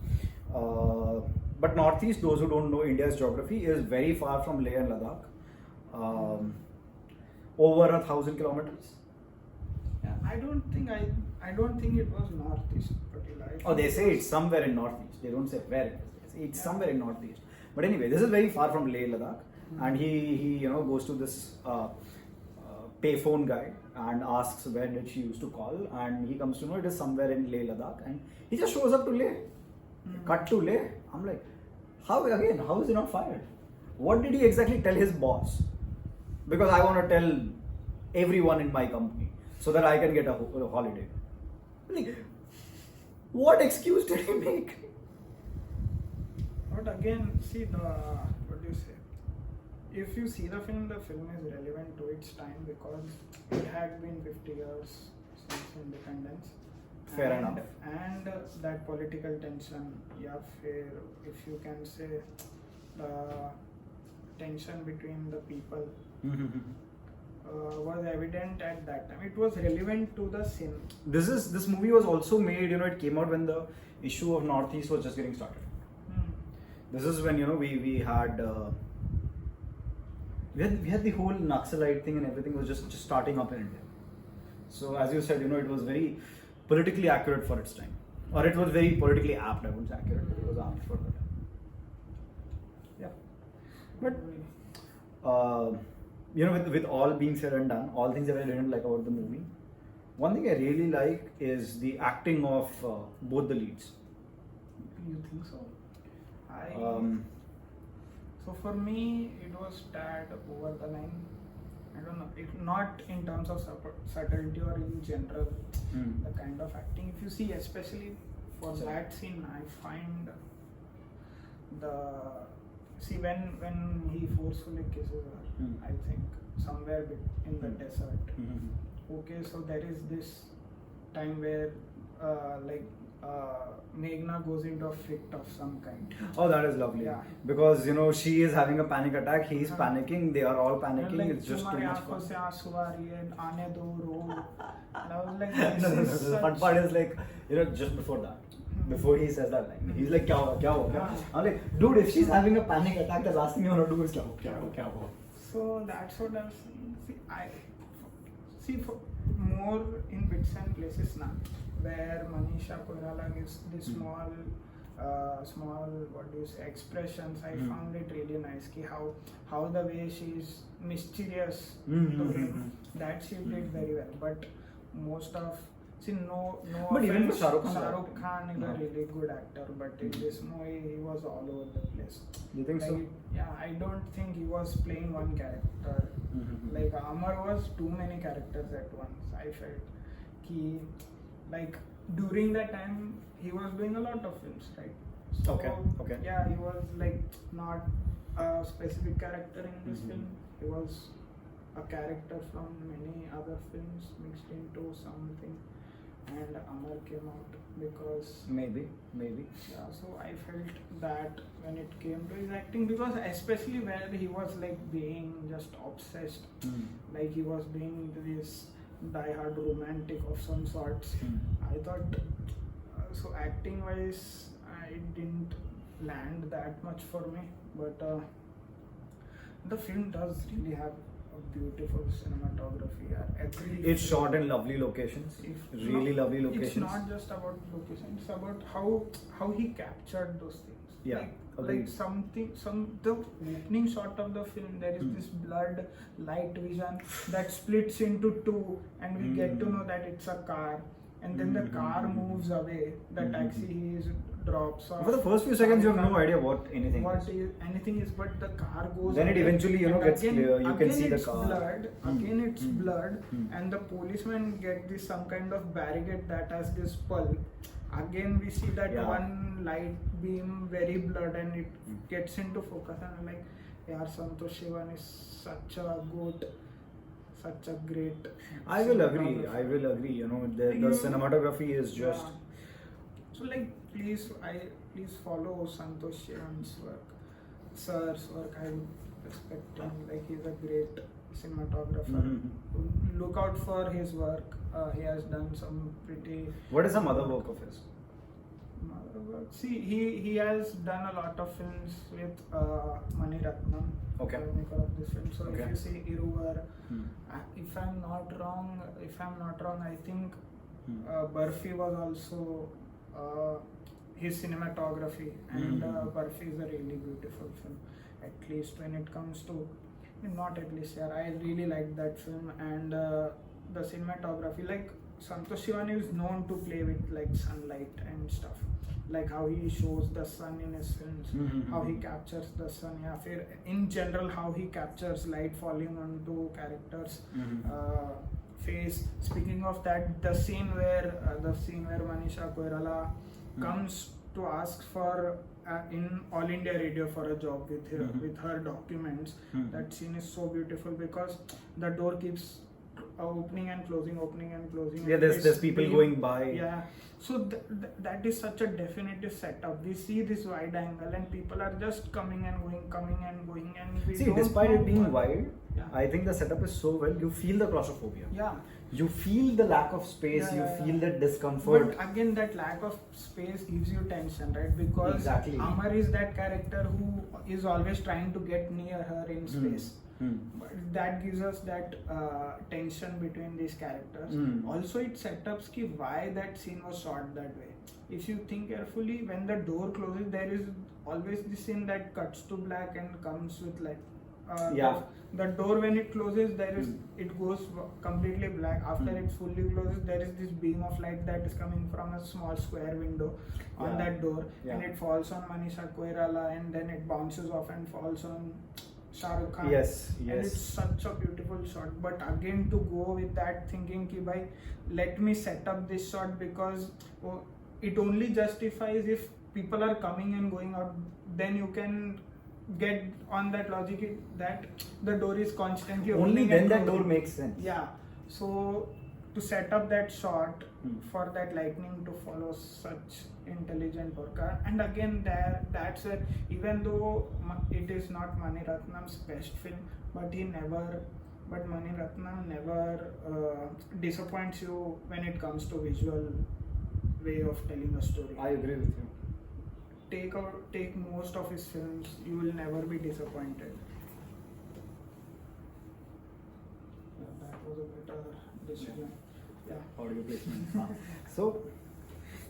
But Northeast, those who don't know India's geography, is very far from Leh and Ladakh. Over 1,000 kilometers. Yeah, I don't think it was Northeast particularly. Oh, they say it's somewhere in Northeast. They don't say where it is. It's somewhere in Northeast. But anyway, this is very far from Leh, Ladakh, and he goes to this payphone guy and asks where did she used to call, and he comes to know it is somewhere in Leh, Ladakh, and he just shows up to Leh. Cut to Leh. I'm like, how is he not fired? What did he exactly tell his boss? Because I want to tell everyone in my company so that I can get a holiday. Like, what excuse did he make? But again, see what do you say? If you see the film is relevant to its time because it had been 50 years since independence. Fair and, enough. And that political tension, yeah, fair, if you can say, the tension between the people was evident at that time. It was relevant to the scene. This movie was also made, it came out when the issue of Northeast was just getting started. This is when we had the whole Naxalite thing and everything was just starting up in India. So as you said, it was very politically accurate for its time, or it was very politically apt. I wouldn't say accurate, but it was apt for that. Yeah, but with all being said and done, all things that I didn't like about the movie, one thing I really like is the acting of both the leads. You think so? So for me, it was tad over the line. I don't know. Not in terms of subtlety or in general, the kind of acting. If you see, especially for that scene, I find when he forcefully kisses her, I think somewhere in the desert. Okay, so there is this time where Meghna goes into a fit of some kind. Oh, that is lovely. Yeah. Because she is having a panic attack, he is panicking, they are all panicking, Like, it's just too much fun. and I was like, The fun part is like, just before that, before he says that line, he's like, kya hua? I'm like, dude, if she's having a panic attack, the last thing you want to do is kya hua? So that's what I was saying. For more in bits and places now, where Manisha Koirala gives this small expressions. I found it really nice. How the way she's mischievous to him, that she did very well. But most of But even for Shah Rukh Khan is a really good actor, but in this movie he was all over the place. You think so? Yeah, I don't think he was playing one character. Like Amar was too many characters at once. I felt during that time he was doing a lot of films, right? So, Okay. Yeah, he was like not a specific character in this film. He was a character from many other films mixed into something, and Amar came out because Maybe. yeah. So I felt that when it came to his acting, because especially where he was like being just obsessed, like he was being this die-hard romantic of some sorts. I thought so acting wise it didn't land that much for me, but the film does really have a beautiful cinematography. It's shot in lovely locations, lovely locations. It's not just about location, it's about how he captured those things. Yeah, like the opening shot of the film, there is this blood light vision that splits into two, and we get to know that it's a car, and then the car moves away, the taxi drops off. For the first few seconds you have no idea what anything is, but the car goes then away. It eventually gets clear, you can see the car. Again it's blood, and the policemen get this some kind of barricade that has this pulp. Again we see that one light beam, very blood, and it gets into focus, and I'm like, yeah, Santosh Sivan is such a goat, such a great. I will agree. The cinematography is just. So please follow Santosh Sivan's work, Sir's work. I respect him. He's a great cinematographer. Look out for his work. He has done some pretty. What is some other work of his? See, he has done a lot of films with Mani Ratnam, okay, the maker of this film. So okay. If you see Iruvar, if I'm not wrong, I think Barfi was also his cinematography, and Barfi is a really beautiful film. At least when it comes to, not at least, yeah, I really like that film, and the cinematography. Santosh Sivan is known to play with sunlight and stuff, how he shows the sun in his films, how he captures the sun, in general how he captures light falling onto characters' face. Speaking of that, the scene where Manisha Koirala comes to ask for in All India Radio for a job with her, Mhm. with her documents. Mhm. That scene is so beautiful because the door keeps opening and closing, opening and closing. Yeah, and there's this people beam- going by. Yeah, so that is such a definitive setup. We see this wide angle and people are just coming and going, and we See, don't despite know it being what- wide, Yeah. I think the setup is so well. You feel the claustrophobia. Yeah. You feel the lack of space. Yeah, you yeah, feel yeah. that discomfort. But again, that lack of space gives you tension, right? Because Exactly. Amar is that character who is always trying to get near her in space. Hmm. But that gives us that tension between these characters. Mm. Also, it sets up why that scene was shot that way. If you think carefully, when the door closes, there is always this scene that cuts to black and comes with like. Yeah. The door when it closes, there is Mm. it goes completely black. After Mm. it fully closes, there is this beam of light that is coming from a small square window on Yeah. that door, Yeah. and it falls on Manisha Koirala, and then it bounces off and falls on Shah Rukh Khan. Yes, And yes. it's such a beautiful shot. But again, to go with that thinking ki bhai, let me set up this shot because it only justifies if people are coming and going out. Then you can get on that logic that the door is constantly Only opening then and that door closing. makes sense. Yeah. So to set up that shot Hmm. for that lightning to follow such intelligent work, and again that's where, even though it is not Mani Ratnam's best film, but Mani Ratnam never disappoints you when it comes to visual way of telling a story. I agree with you. Take most of his films, you will never be disappointed. Yeah, that was a better decision. Yeah. Audio placement.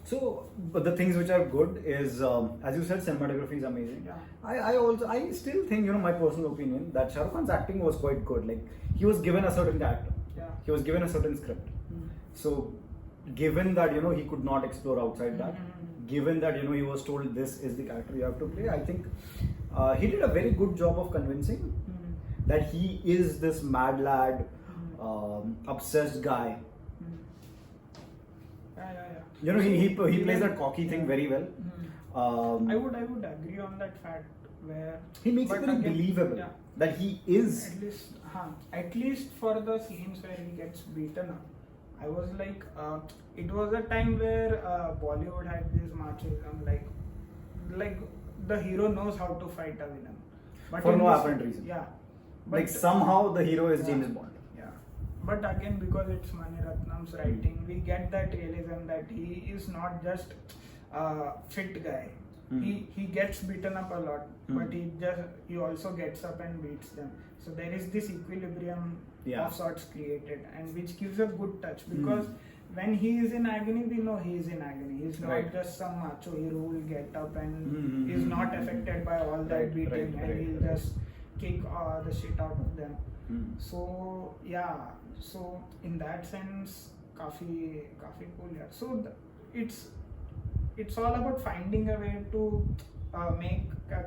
So, but the things which are good is, as you said, cinematography is amazing. Yeah. I still think, my personal opinion, that Shah Rukh Khan's acting was quite good. Like, he was given a certain character. Yeah. He was given a certain script. Mm. So, given that, he could not explore outside that, Mhm. given that, he was told this is the character you have to play, I think he did a very good job of convincing Mm. that he is this mad lad, Mm. obsessed guy. Mm. Yeah. He plays Even- that cocky thing yeah. very well. I would agree on that fact where He makes it but very again, believable yeah, that he is. at least for the scenes where he gets beaten up, I was like, it was a time where Bollywood had this machism, like the hero knows how to fight a villain, but For in no this- apparent reason. Yeah, Like somehow the hero is Yeah. James Bond. Yeah, but again, because it's Mani Ratnam's writing, we get that realism that he is not just a fit guy. Hmm. He gets beaten up a lot, Hmm. but he also gets up and beats them. So there is this equilibrium Yeah. of sorts created, and which gives a good touch because when he is in agony, we know he is in agony. He's not Right. just some macho hero who will get up and Hmm. is not affected by all that Right, beating, right, and right, he'll right. just kick the shit out of them. Hmm. So yeah, so in that sense, काफी cool. Yeah. So it's all about finding a way to make a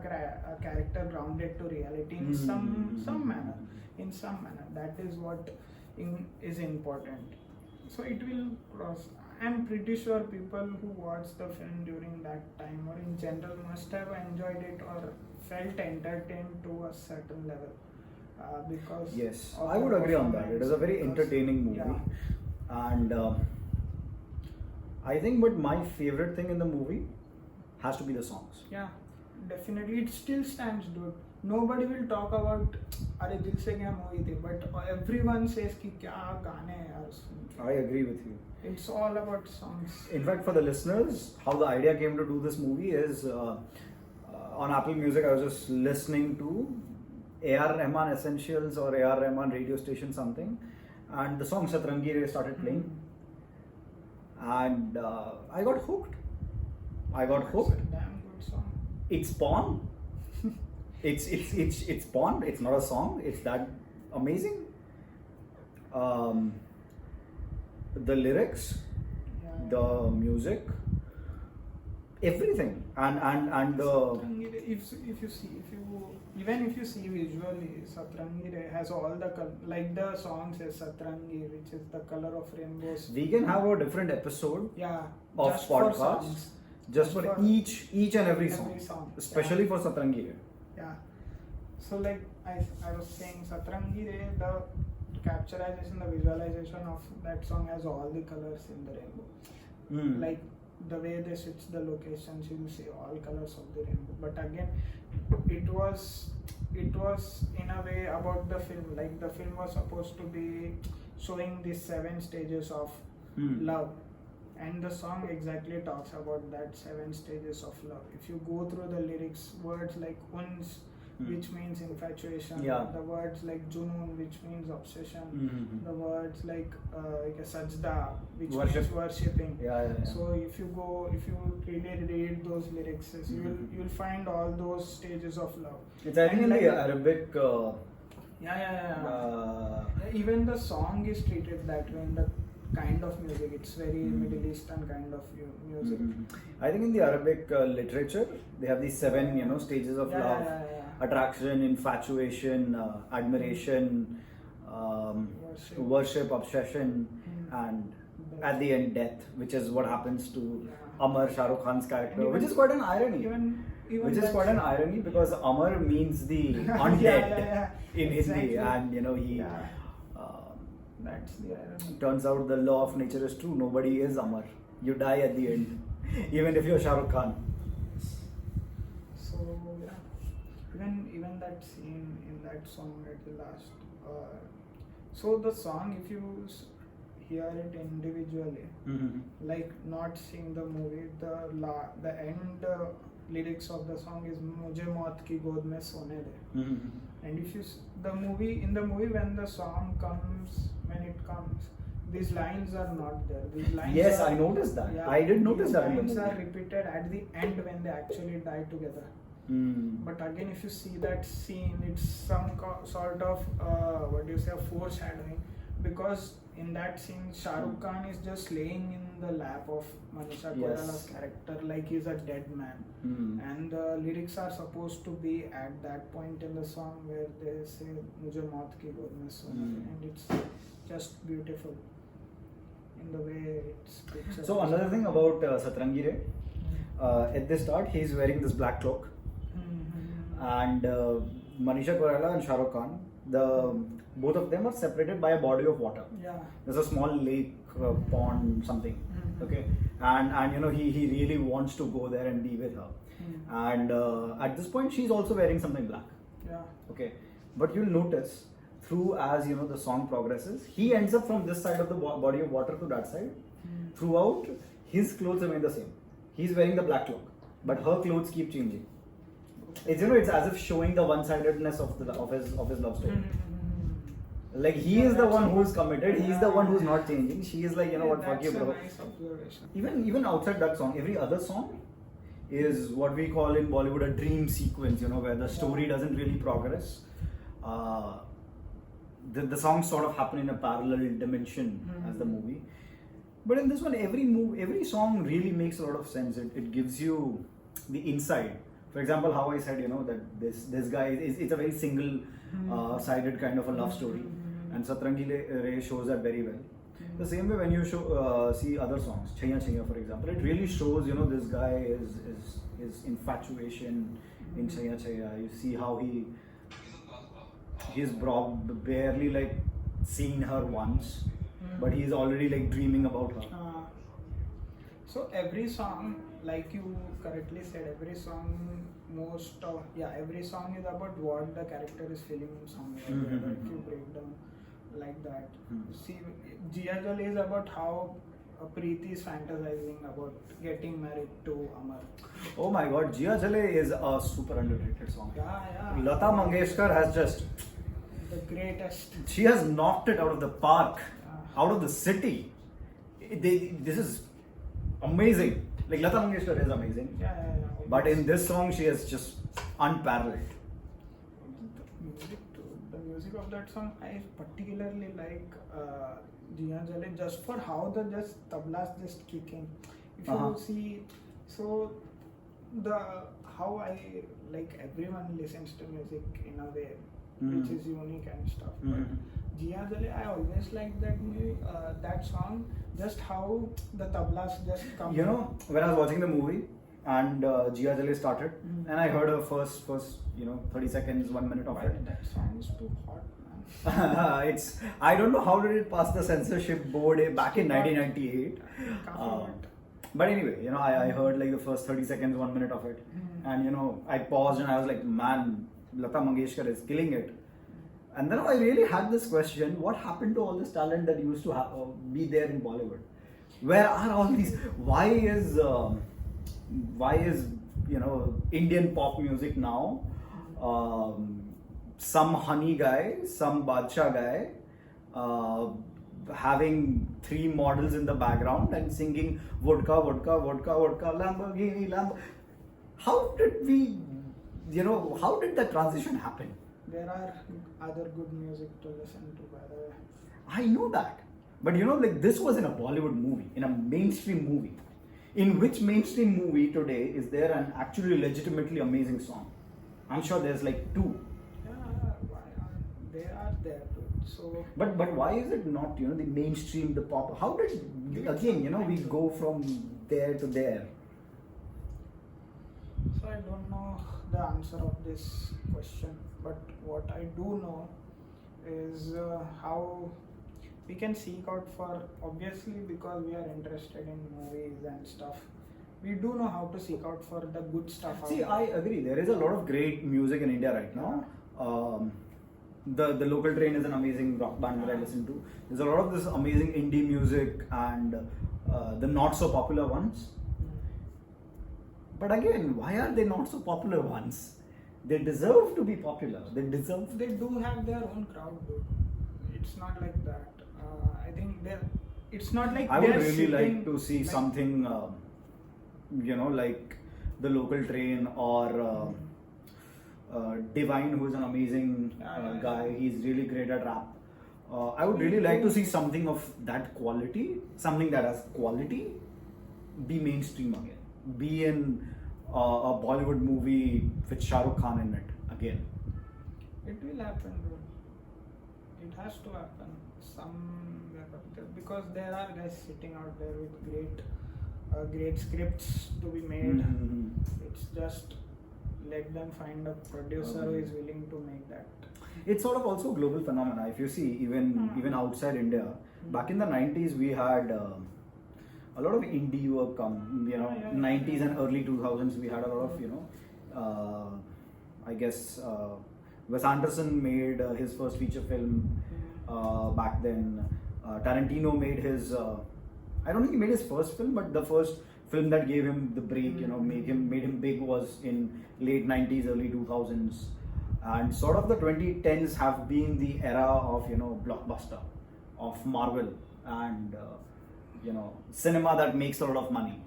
character grounded to reality in some manner. In some manner, that is what is important. So it will cross. I'm pretty sure people who watched the film during that time or in general must have enjoyed it or felt entertained to a certain level. Because Yes, of I the would agree on that. It is a very performance, entertaining movie, yeah. and I think, but my favorite thing in the movie has to be the songs. Yeah, definitely. It still stands, dude. Nobody will talk about अरे दिल से क्या movie थी, but everyone says कि क्या गाने हैं यार उसमें. I agree with you. It's all about songs. In fact, for the listeners, how the idea came to do this movie is on Apple Music. I was just listening to A.R. Rahman Essentials or A.R. Rahman radio station something, and the song Satrangi Re started playing, and I got hooked. It's a damn good song. It's porn. It's porn. It's not a song. It's that amazing. The lyrics, Yeah. the music, everything, and the Satrangi Re, if you see visually, Satrangi Re has all the like the song says Satrangi, which is the color of rainbows. we can have a different episode Yeah, of just for podcast. songs. just for For each and every song, every song. especially for Satrangi Re. Yeah. So like I was saying, Satrangi Re, the capturization, the visualization of that song has all the colors in the rainbow. Like the way they switch the locations, you will see all colors of the rainbow. But again, it was in a way about the film. Like the film was supposed to be showing these 7 stages of love, and the song exactly talks about that 7 stages of love. If you go through the lyrics, words like uns, which means infatuation, Yeah. the words like junoon, which means obsession, Mm-hmm. the words like sajda, which Worship. means worshipping. Yeah. So if you really read those lyrics, you'll find all those stages of love. It's I think And in the like- Arabic. Even the song is treated that way in the kind of music. It's very Middle Eastern kind of music. I think in the Arabic literature, they have these 7, stages of love: attraction, infatuation, admiration, worship, obsession, and at the end, death, which is what happens to Amar, Shah Rukh Khan's character, which is quite an irony. Which is quite an irony because Amar means the undead in Hindi, and he. That's the irony. Turns out the law of nature is true. Nobody is Amar. You die at the end, even if you're Shah Rukh Khan. So even that scene in that song at the last. So the song, if you hear it individually, like not seeing the movie, the end lyrics of the song is "Mujhe maut ki god mein sone de." And if you in the movie when the song comes, these lines are not there. These lines Yes, are, I noticed that. I did notice that in the These lines are movie. repeated at the end when they actually die together. But again, if you see that scene, it's some sort of foreshadowing, because in that scene, Shah Rukh Khan is just laying in the lap of Manisha Koirala's character like he's a dead man. And the lyrics are supposed to be at that point in the song where they say "Mujhe maut ki god mein sone de," and it's just beautiful in the way it's pictured. So another thing about Satrangi Re, at the start he's wearing this black cloak, and Manisha Koirala and Shah Rukh Khan, both of them are separated by a body of water. Yeah. There's a small lake, pond, something. Okay, and he really wants to go there and be with her. And at this point, she's also wearing something black. Yeah. Okay, but you'll notice as the song progresses, he ends up from this side of the body of water to that side. Throughout, his clothes remain the same. He's wearing the black cloak, but her clothes keep changing. It's as if showing the one-sidedness of his love story. Like he is the one who's committed, he's the one who's not changing. She is like, what, fuck you, bro. That's a nice observation. Even outside that song, every other song is what we call in Bollywood a dream sequence, where the story doesn't really progress. The songs sort of happen in a parallel dimension as the movie. But in this one, every song really makes a lot of sense. It gives you the insight. For example, how I said, that this guy it's a very single sided kind of a love story, and Satrangi Re shows that very well. The same way when you see other songs, Chaiya Chaiya for example, it really shows this guy his infatuation in Chaiya Chaiya. You see how he's barely like seen her once, but he's already like dreaming about her. So every song, like you correctly said, every song is about what the character is feeling in some way. If you break down like that. See, Jia Jale is about how Preeti is fantasizing about getting married to Amar. Oh my god, Jia Jale is a super underrated song. Yeah. Lata Mangeshkar has just... The greatest. She has knocked it out of the park, out of the city. This is amazing. Like Lata Mangeshkar is amazing. Yeah. But in this song, she is just unparalleled. The music of that song, I particularly like Jia Jale just for how the tablas just kicking. If you see, so how I like everyone listens to music in a way which is unique and stuff. But Jia Jale, I always liked that movie, that song. Just how the tablas just come. You know, when I was watching the movie and Jia Jale started, Mhm. and I heard her first 30 seconds, 1 minute of Why it. that song is too hot, man. It's I don't know how did it pass the censorship board back in Too hot. 1998. Kafi Uh, hot. but anyway, I heard like the first 30 seconds, 1 minute of it, Mhm. and I paused and I was like, man, Lata Mangeshkar is killing it. And then I really had this question: what happened to all this talent that used to be there in Bollywood? Where are all these? Why is Indian pop music now? Some honey guy, some Badshah guy, having three models in the background and singing vodka, vodka, vodka, vodka, Lamborghini, Lamborghini. How did how did that transition happen? There are other good music to listen to, by the way. I know that. But like this was in a Bollywood movie, in a mainstream movie. In which mainstream movie today is there an actually legitimately amazing song? I'm sure there's like two. Yeah, why aren't they are there too? So But why is it not, the mainstream, the pop? How did, again, we go from there to there? So I don't know the answer of this question, but what I do know is how we can seek out for, obviously because we are interested in movies and stuff, we do know how to seek out for the good stuff out See, there. I agree. There is a lot of great music in India right now. The Local Train is an amazing rock band that I listen to. There's a lot of this amazing indie music and the not so popular ones. But again, why are they not so popular ones? They deserve to be popular. They do have their own crowd, dude. It's not like that. I think it's not like I would they're really like sitting to see like- something, like the Local Train or Divine, who is an amazing guy. He's really great at rap. I would really like to see something of that quality, something that has quality, be mainstream again. Be in a Bollywood movie with Shah Rukh Khan in it again. It will happen, dude. It has to happen somewhere, because there are guys sitting out there with great scripts to be made. Mhm. It's just let them find a producer who is willing to make that. It's sort of also a global phenomena. If you see, even outside India, back in the 90s, we had a lot of indie work come. Yeah. 90s and early 2000s, we had a lot of I guess Wes Anderson made his first feature film back then. Tarantino made his. I don't think he made his first film, but the first film that gave him the break, made him big, was in late 90s, early 2000s. And sort of the 2010s have been the era of blockbuster, of Marvel, and cinema that makes a lot of money,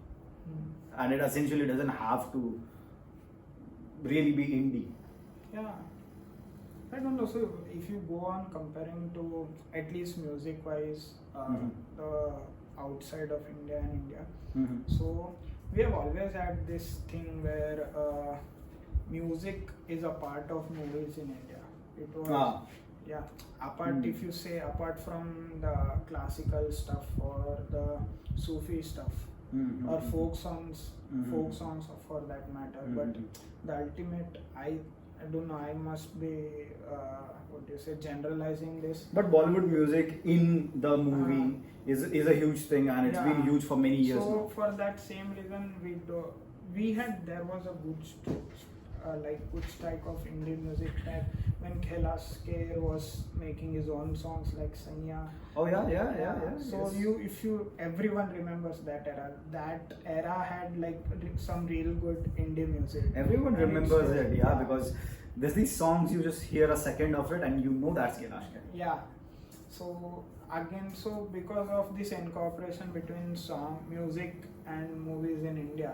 and it essentially doesn't have to really be indie. Yeah. I don't know. So if you go on comparing to, at least music wise, the outside of India and India, so we have always had this thing where music is a part of movies in India. It was apart, if you say apart from the classical stuff or the Sufi stuff or folk songs for that matter, but the ultimate, I don't know, I must be generalizing this, But Bollywood music in the movie is a huge thing, and it's been huge for many years so now. for that same reason, there was a good strike of Indian music that when Kailash Kher was making his own songs like Sanya. Oh yeah. So yes. everyone remembers that era. That era had like some real good indie music. Everyone And remembers it's- it, because there's these songs you just hear a second of it and that's Kailash Kher. Yeah. So again, because of this incorporation between music and movies in India,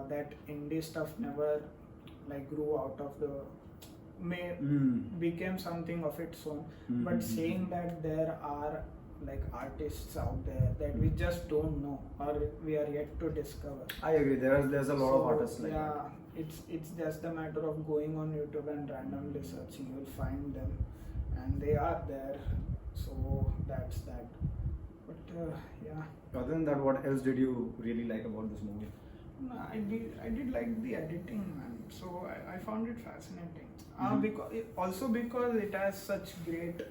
that indie stuff never grew out of became something of its own. But saying that there are artists out there that we just don't know or we are yet to discover. I agree. There's a lot of artists like that. It's just a matter of going on YouTube and randomly searching. You'll find them, and they are there. So that's that. But yeah. Other than that, what else did you really like about this movie? No, I did like the editing, man. So I found it fascinating. Because it has such great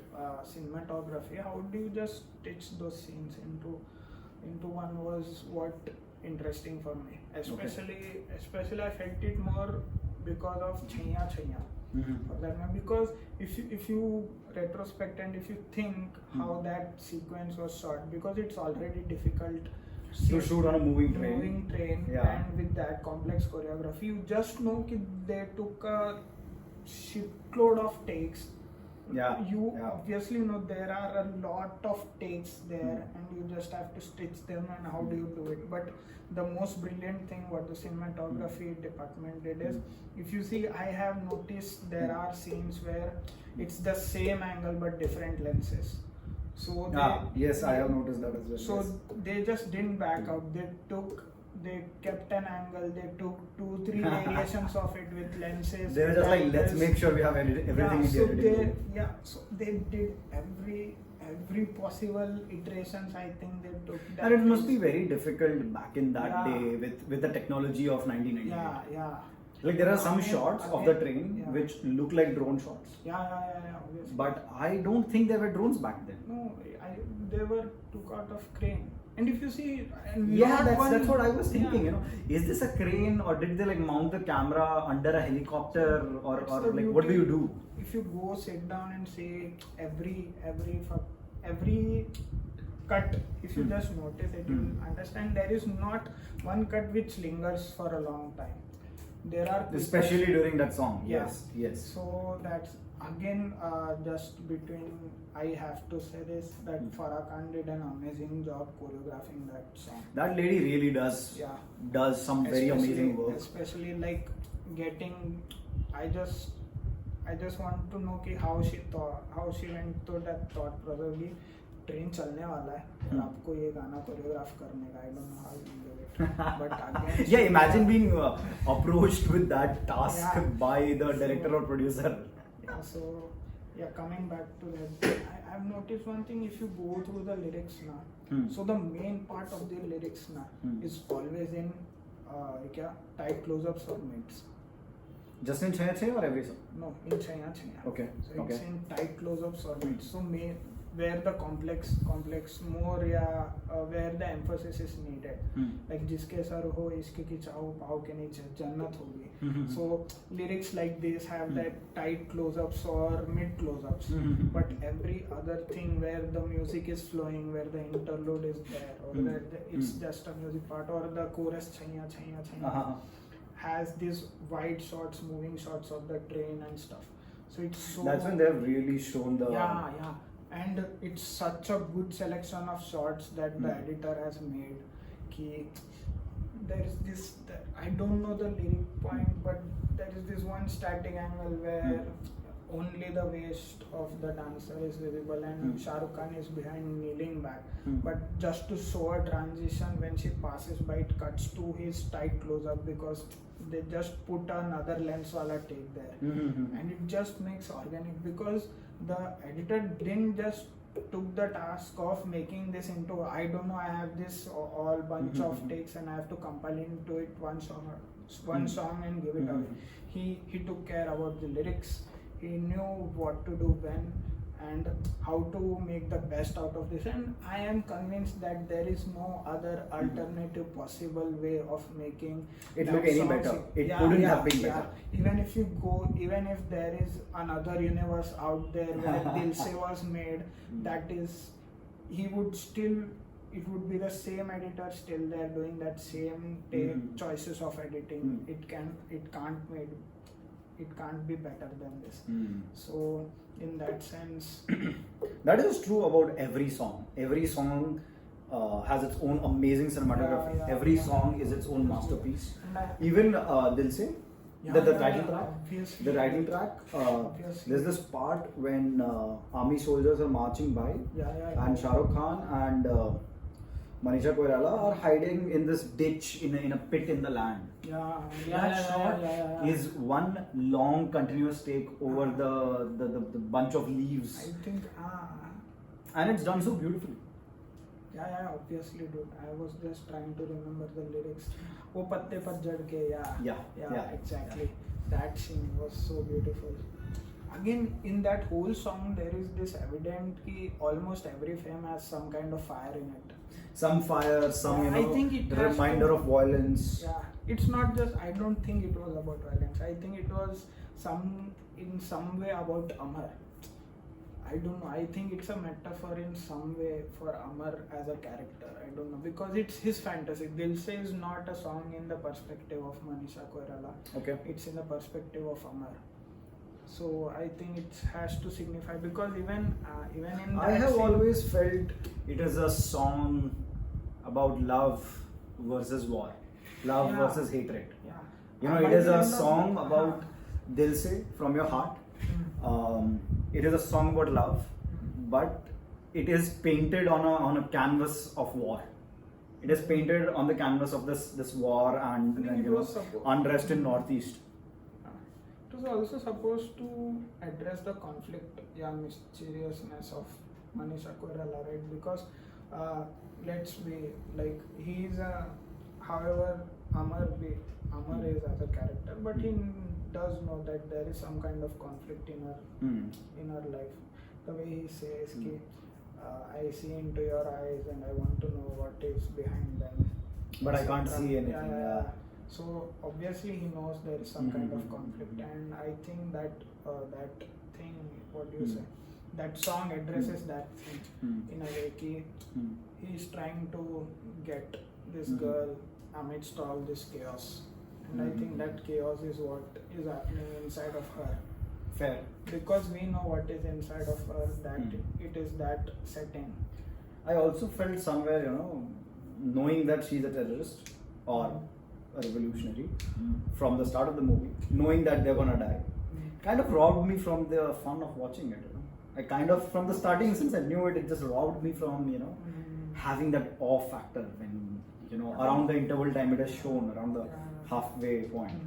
cinematography. How do you just stitch those scenes into one was what interesting for me. Especially I felt it more because of Chaiya Chaiya. For that matter, because if you retrospect and if you think how that sequence was shot, because it's already difficult To shoot on a moving train. Yeah. and with that complex choreography, you just know that they took a shitload of takes. Yeah. You Yeah. obviously know there are a lot of takes there, and you just have to stitch them. And how do you do it? But the most brilliant thing what the cinematography department did is, if you see, I have noticed there are scenes where it's the same angle but different lenses. So yes, I have noticed that as well. so yes. they just didn't back out. They kept an angle. They took 2-3 variations of it with lenses. They were just like, let's make sure we have everything in the editing room. So they did every possible iterations. I think they took that. And it must be very difficult back in that Yeah. day with the technology of 1998. Yeah. Like there are some Again- shots of the train yeah. which look like drone shots, Yeah. Obviously. but I don't think there were drones back then. No, they were took out of crane. And if you see, and Yeah, not that's what I was thinking. yeah. You know, is this a crane or did they like mount the camera under a helicopter or It's or the like what do you beauty. do? If you go sit down and say every cut, if you just notice it, you will understand there is not one cut which lingers for a long time. There are quick Especially cuts. during that song. Yeah. Yes. So that's again just between, I have to say this, that Farah Khan did an amazing job choreographing that song. That lady really does some very amazing work. Especially like getting, I just want to know कि how she went to that thought process कि train चलने वाला है और आपको ये गाना choreograph करने का, I don't know how you do it, but again Yeah, imagine being approached with that task Yeah. by the director or producer. Yeah, so coming back to that, I've noticed one thing. If you go through the lyrics now, so the main part of the lyrics now is always in tight close-ups or mids. Just in Chaya Chaya or every song? No, in Chaiya Chaiya. Okay. So it's in tight close-ups or mids. So where the complex more where the emphasis is needed. Like जिसके sir हो इसके की चाहो पाओ के नीचे जन्नत होगी. So lyrics like this have that tight close-ups or mid close-ups. But every other thing where the music is flowing, where the interlude is there, or where it's just a music part, or the chorus Chaiya Chaiya Chaiya has these wide shots, moving shots of the train and stuff. So it's so. That's when they've really shown the. Yeah. And it's such a good selection of shots that the editor has made. Ki there is this, I don't know the lyric point, but there is this one static angle where only the waist of the dancer is visible and Shah Rukh Khan is behind kneeling back. But just to show a transition, when she passes by, it cuts to his tight close-up because they just put another lens wala take there. And it just makes organic because the editor didn't just took the task of making this into, I don't know, I have this all bunch of takes and I have to compile into it one song and give it away. He took care about the lyrics. He knew what to do when and how to make the best out of this, and I am convinced that there is no other alternative possible way of making it look any better. It couldn't have been better. Even if there is another universe out there where Dil Se was made, that is, it would be the same editor still there doing that same choices of editing. It can't be better than this. So in that sense, that is true about every song. Every song has its own amazing cinematography. Every song is its own masterpiece. Even Dil Se, the title track. Obviously. The title track. There's this part when army soldiers are marching by, and Shah Rukh Khan and Manisha Koirala are hiding in this ditch in a pit in the land. Yeah, That shot is one long continuous take over the bunch of leaves, I think, and it's done so beautifully. yeah, obviously, dude. I was just trying to remember the lyrics. Oh, patte par jad ke, Yeah. exactly. That scene was so beautiful. Again, in that whole song, there is this evident ki almost every frame has some kind of fire in it. Some fire, some Yeah, I think it has reminder to- of violence. Yeah, it's not just. I don't think it was about violence. I think it was in some way about Amar. I don't know. I think it's a metaphor in some way for Amar as a character. I don't know because it's his fantasy. Dil Se is not a song in the perspective of Manisha Koirala. Okay. It's in the perspective of Amar. So I think it has to signify because even in that I have scene- always felt it is a song about love versus war, love Yeah. versus hatred. Yeah. You know, By it is the a end of song the- about Dil Se, from your heart. It is a song about love, but it is painted on a canvas of war. It is painted on the canvas of this war and I think it you know, was suppo- unrest in Northeast. It was also supposed to address the conflict, mysteriousness of Manisha Koirala, right? Because let's be like he's a, however Amar is as a character, but he does know that there is some kind of conflict in her life. The way he says, ki, I see into your eyes and I want to know what is behind them. But I can't see anything. Yeah. So obviously he knows there is some kind of Mhm. conflict, and I think that that thing, what do you Hmm. say? That song addresses that thing in a way. Ki he's trying to get this Mhm. girl amidst all this chaos, and I think Mhm. that chaos is what is happening inside of her. Fair. Because we know what is inside of her, that it is that setting. I also felt somewhere, you know, knowing that she's a terrorist or a revolutionary from the start of the movie, knowing that they're gonna die, kind of robbed me from the fun of watching it. You know, I kind of from the starting, since I knew it, it just robbed me from having that awe factor when around the interval time it is shown around the halfway point.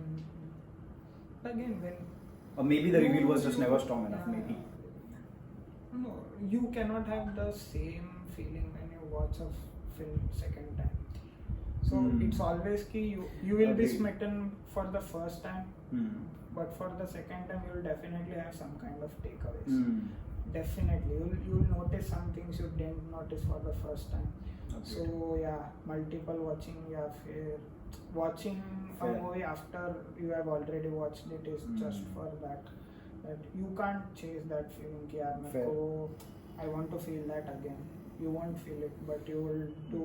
Again, when Or maybe the reveal was just never strong enough. Maybe. no, you cannot have the same feeling when you watch a film second time. So it's always key. You will be Agreed. smitten for the first time, but for the second time you will definitely have some kind of takeaways. Definitely, you'll notice some things you didn't notice for the first time. Agreed. So multiple watching. Watching a Fair. movie after you have already watched it is just for that. That you can't chase that feeling. Ki yaar Fair. I want to feel that again. You won't feel it, but you will do.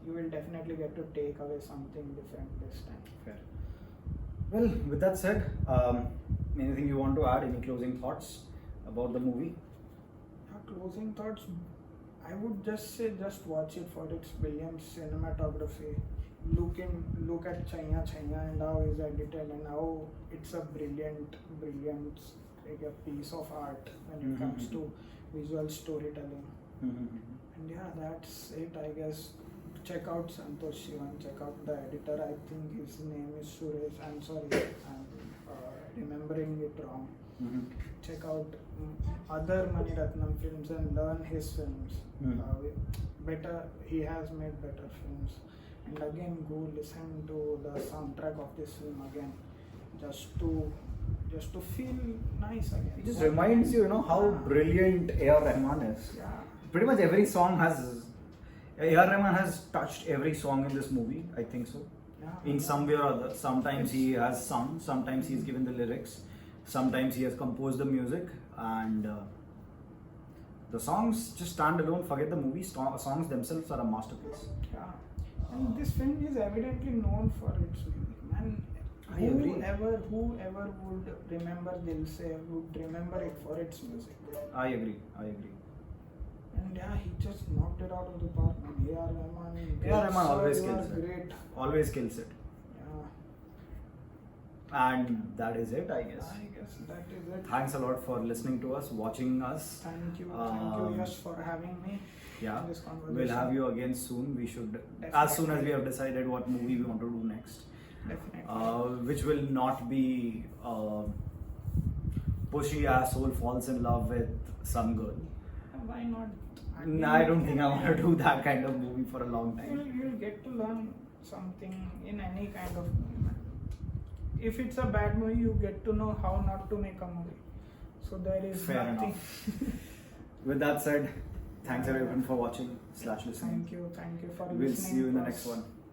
You will definitely get to take away something different this time. Fair. Well, with that said, anything you want to add? Any closing thoughts about the movie? Closing thoughts. I would just say, just watch it for its brilliant cinematography. Look at Chaiya and how it's edited and how it's a brilliant like a piece of art when it comes to visual storytelling. And that's it, I guess. Check out Santosh Sivan, check out the editor. I think his name is Suresh. I'm sorry, I'm remembering it wrong. Check out other Mani Ratnam films and learn his films. He has made better films. And again, go listen to the soundtrack of this film again, just to feel nice again. It just reminds you, how brilliant A.R. Rahman is. Yeah. Pretty much every song A.R. Rahman has touched every song in this movie, I think so. Yeah. In some way or other. Sometimes he has sung, sometimes he's given the lyrics, sometimes he has composed the music, and the songs just stand alone, forget the movie. Songs themselves are a masterpiece. Yeah. And this film is evidently known for its music. Man, I agree. whoever would remember Dil Se would remember it for its music. I agree. And he just knocked it out of the park, man. A.R. Rahman. A.R. Rahman sir, always you kills are it. great. Always kills it. Yeah. And that is it, I guess. I guess that is it. Thanks a lot for listening to us, watching us. Thank you. Um, Akash, for having me Yeah, in this conversation. we'll have you again soon. We should, Definitely. as soon as we have decided what movie we want to do next, Definitely. which will not be pushy asshole falls in love with some girl. Why not? Nah, I don't think I want to do that kind of movie for a long time. You'll get to learn something in any kind of movie, man. If it's a bad movie, you get to know how not to make a movie. So there is Fair nothing. With that said, thanks everyone for watching / listening. Thank you for We'll listening. see you in the to next us. one.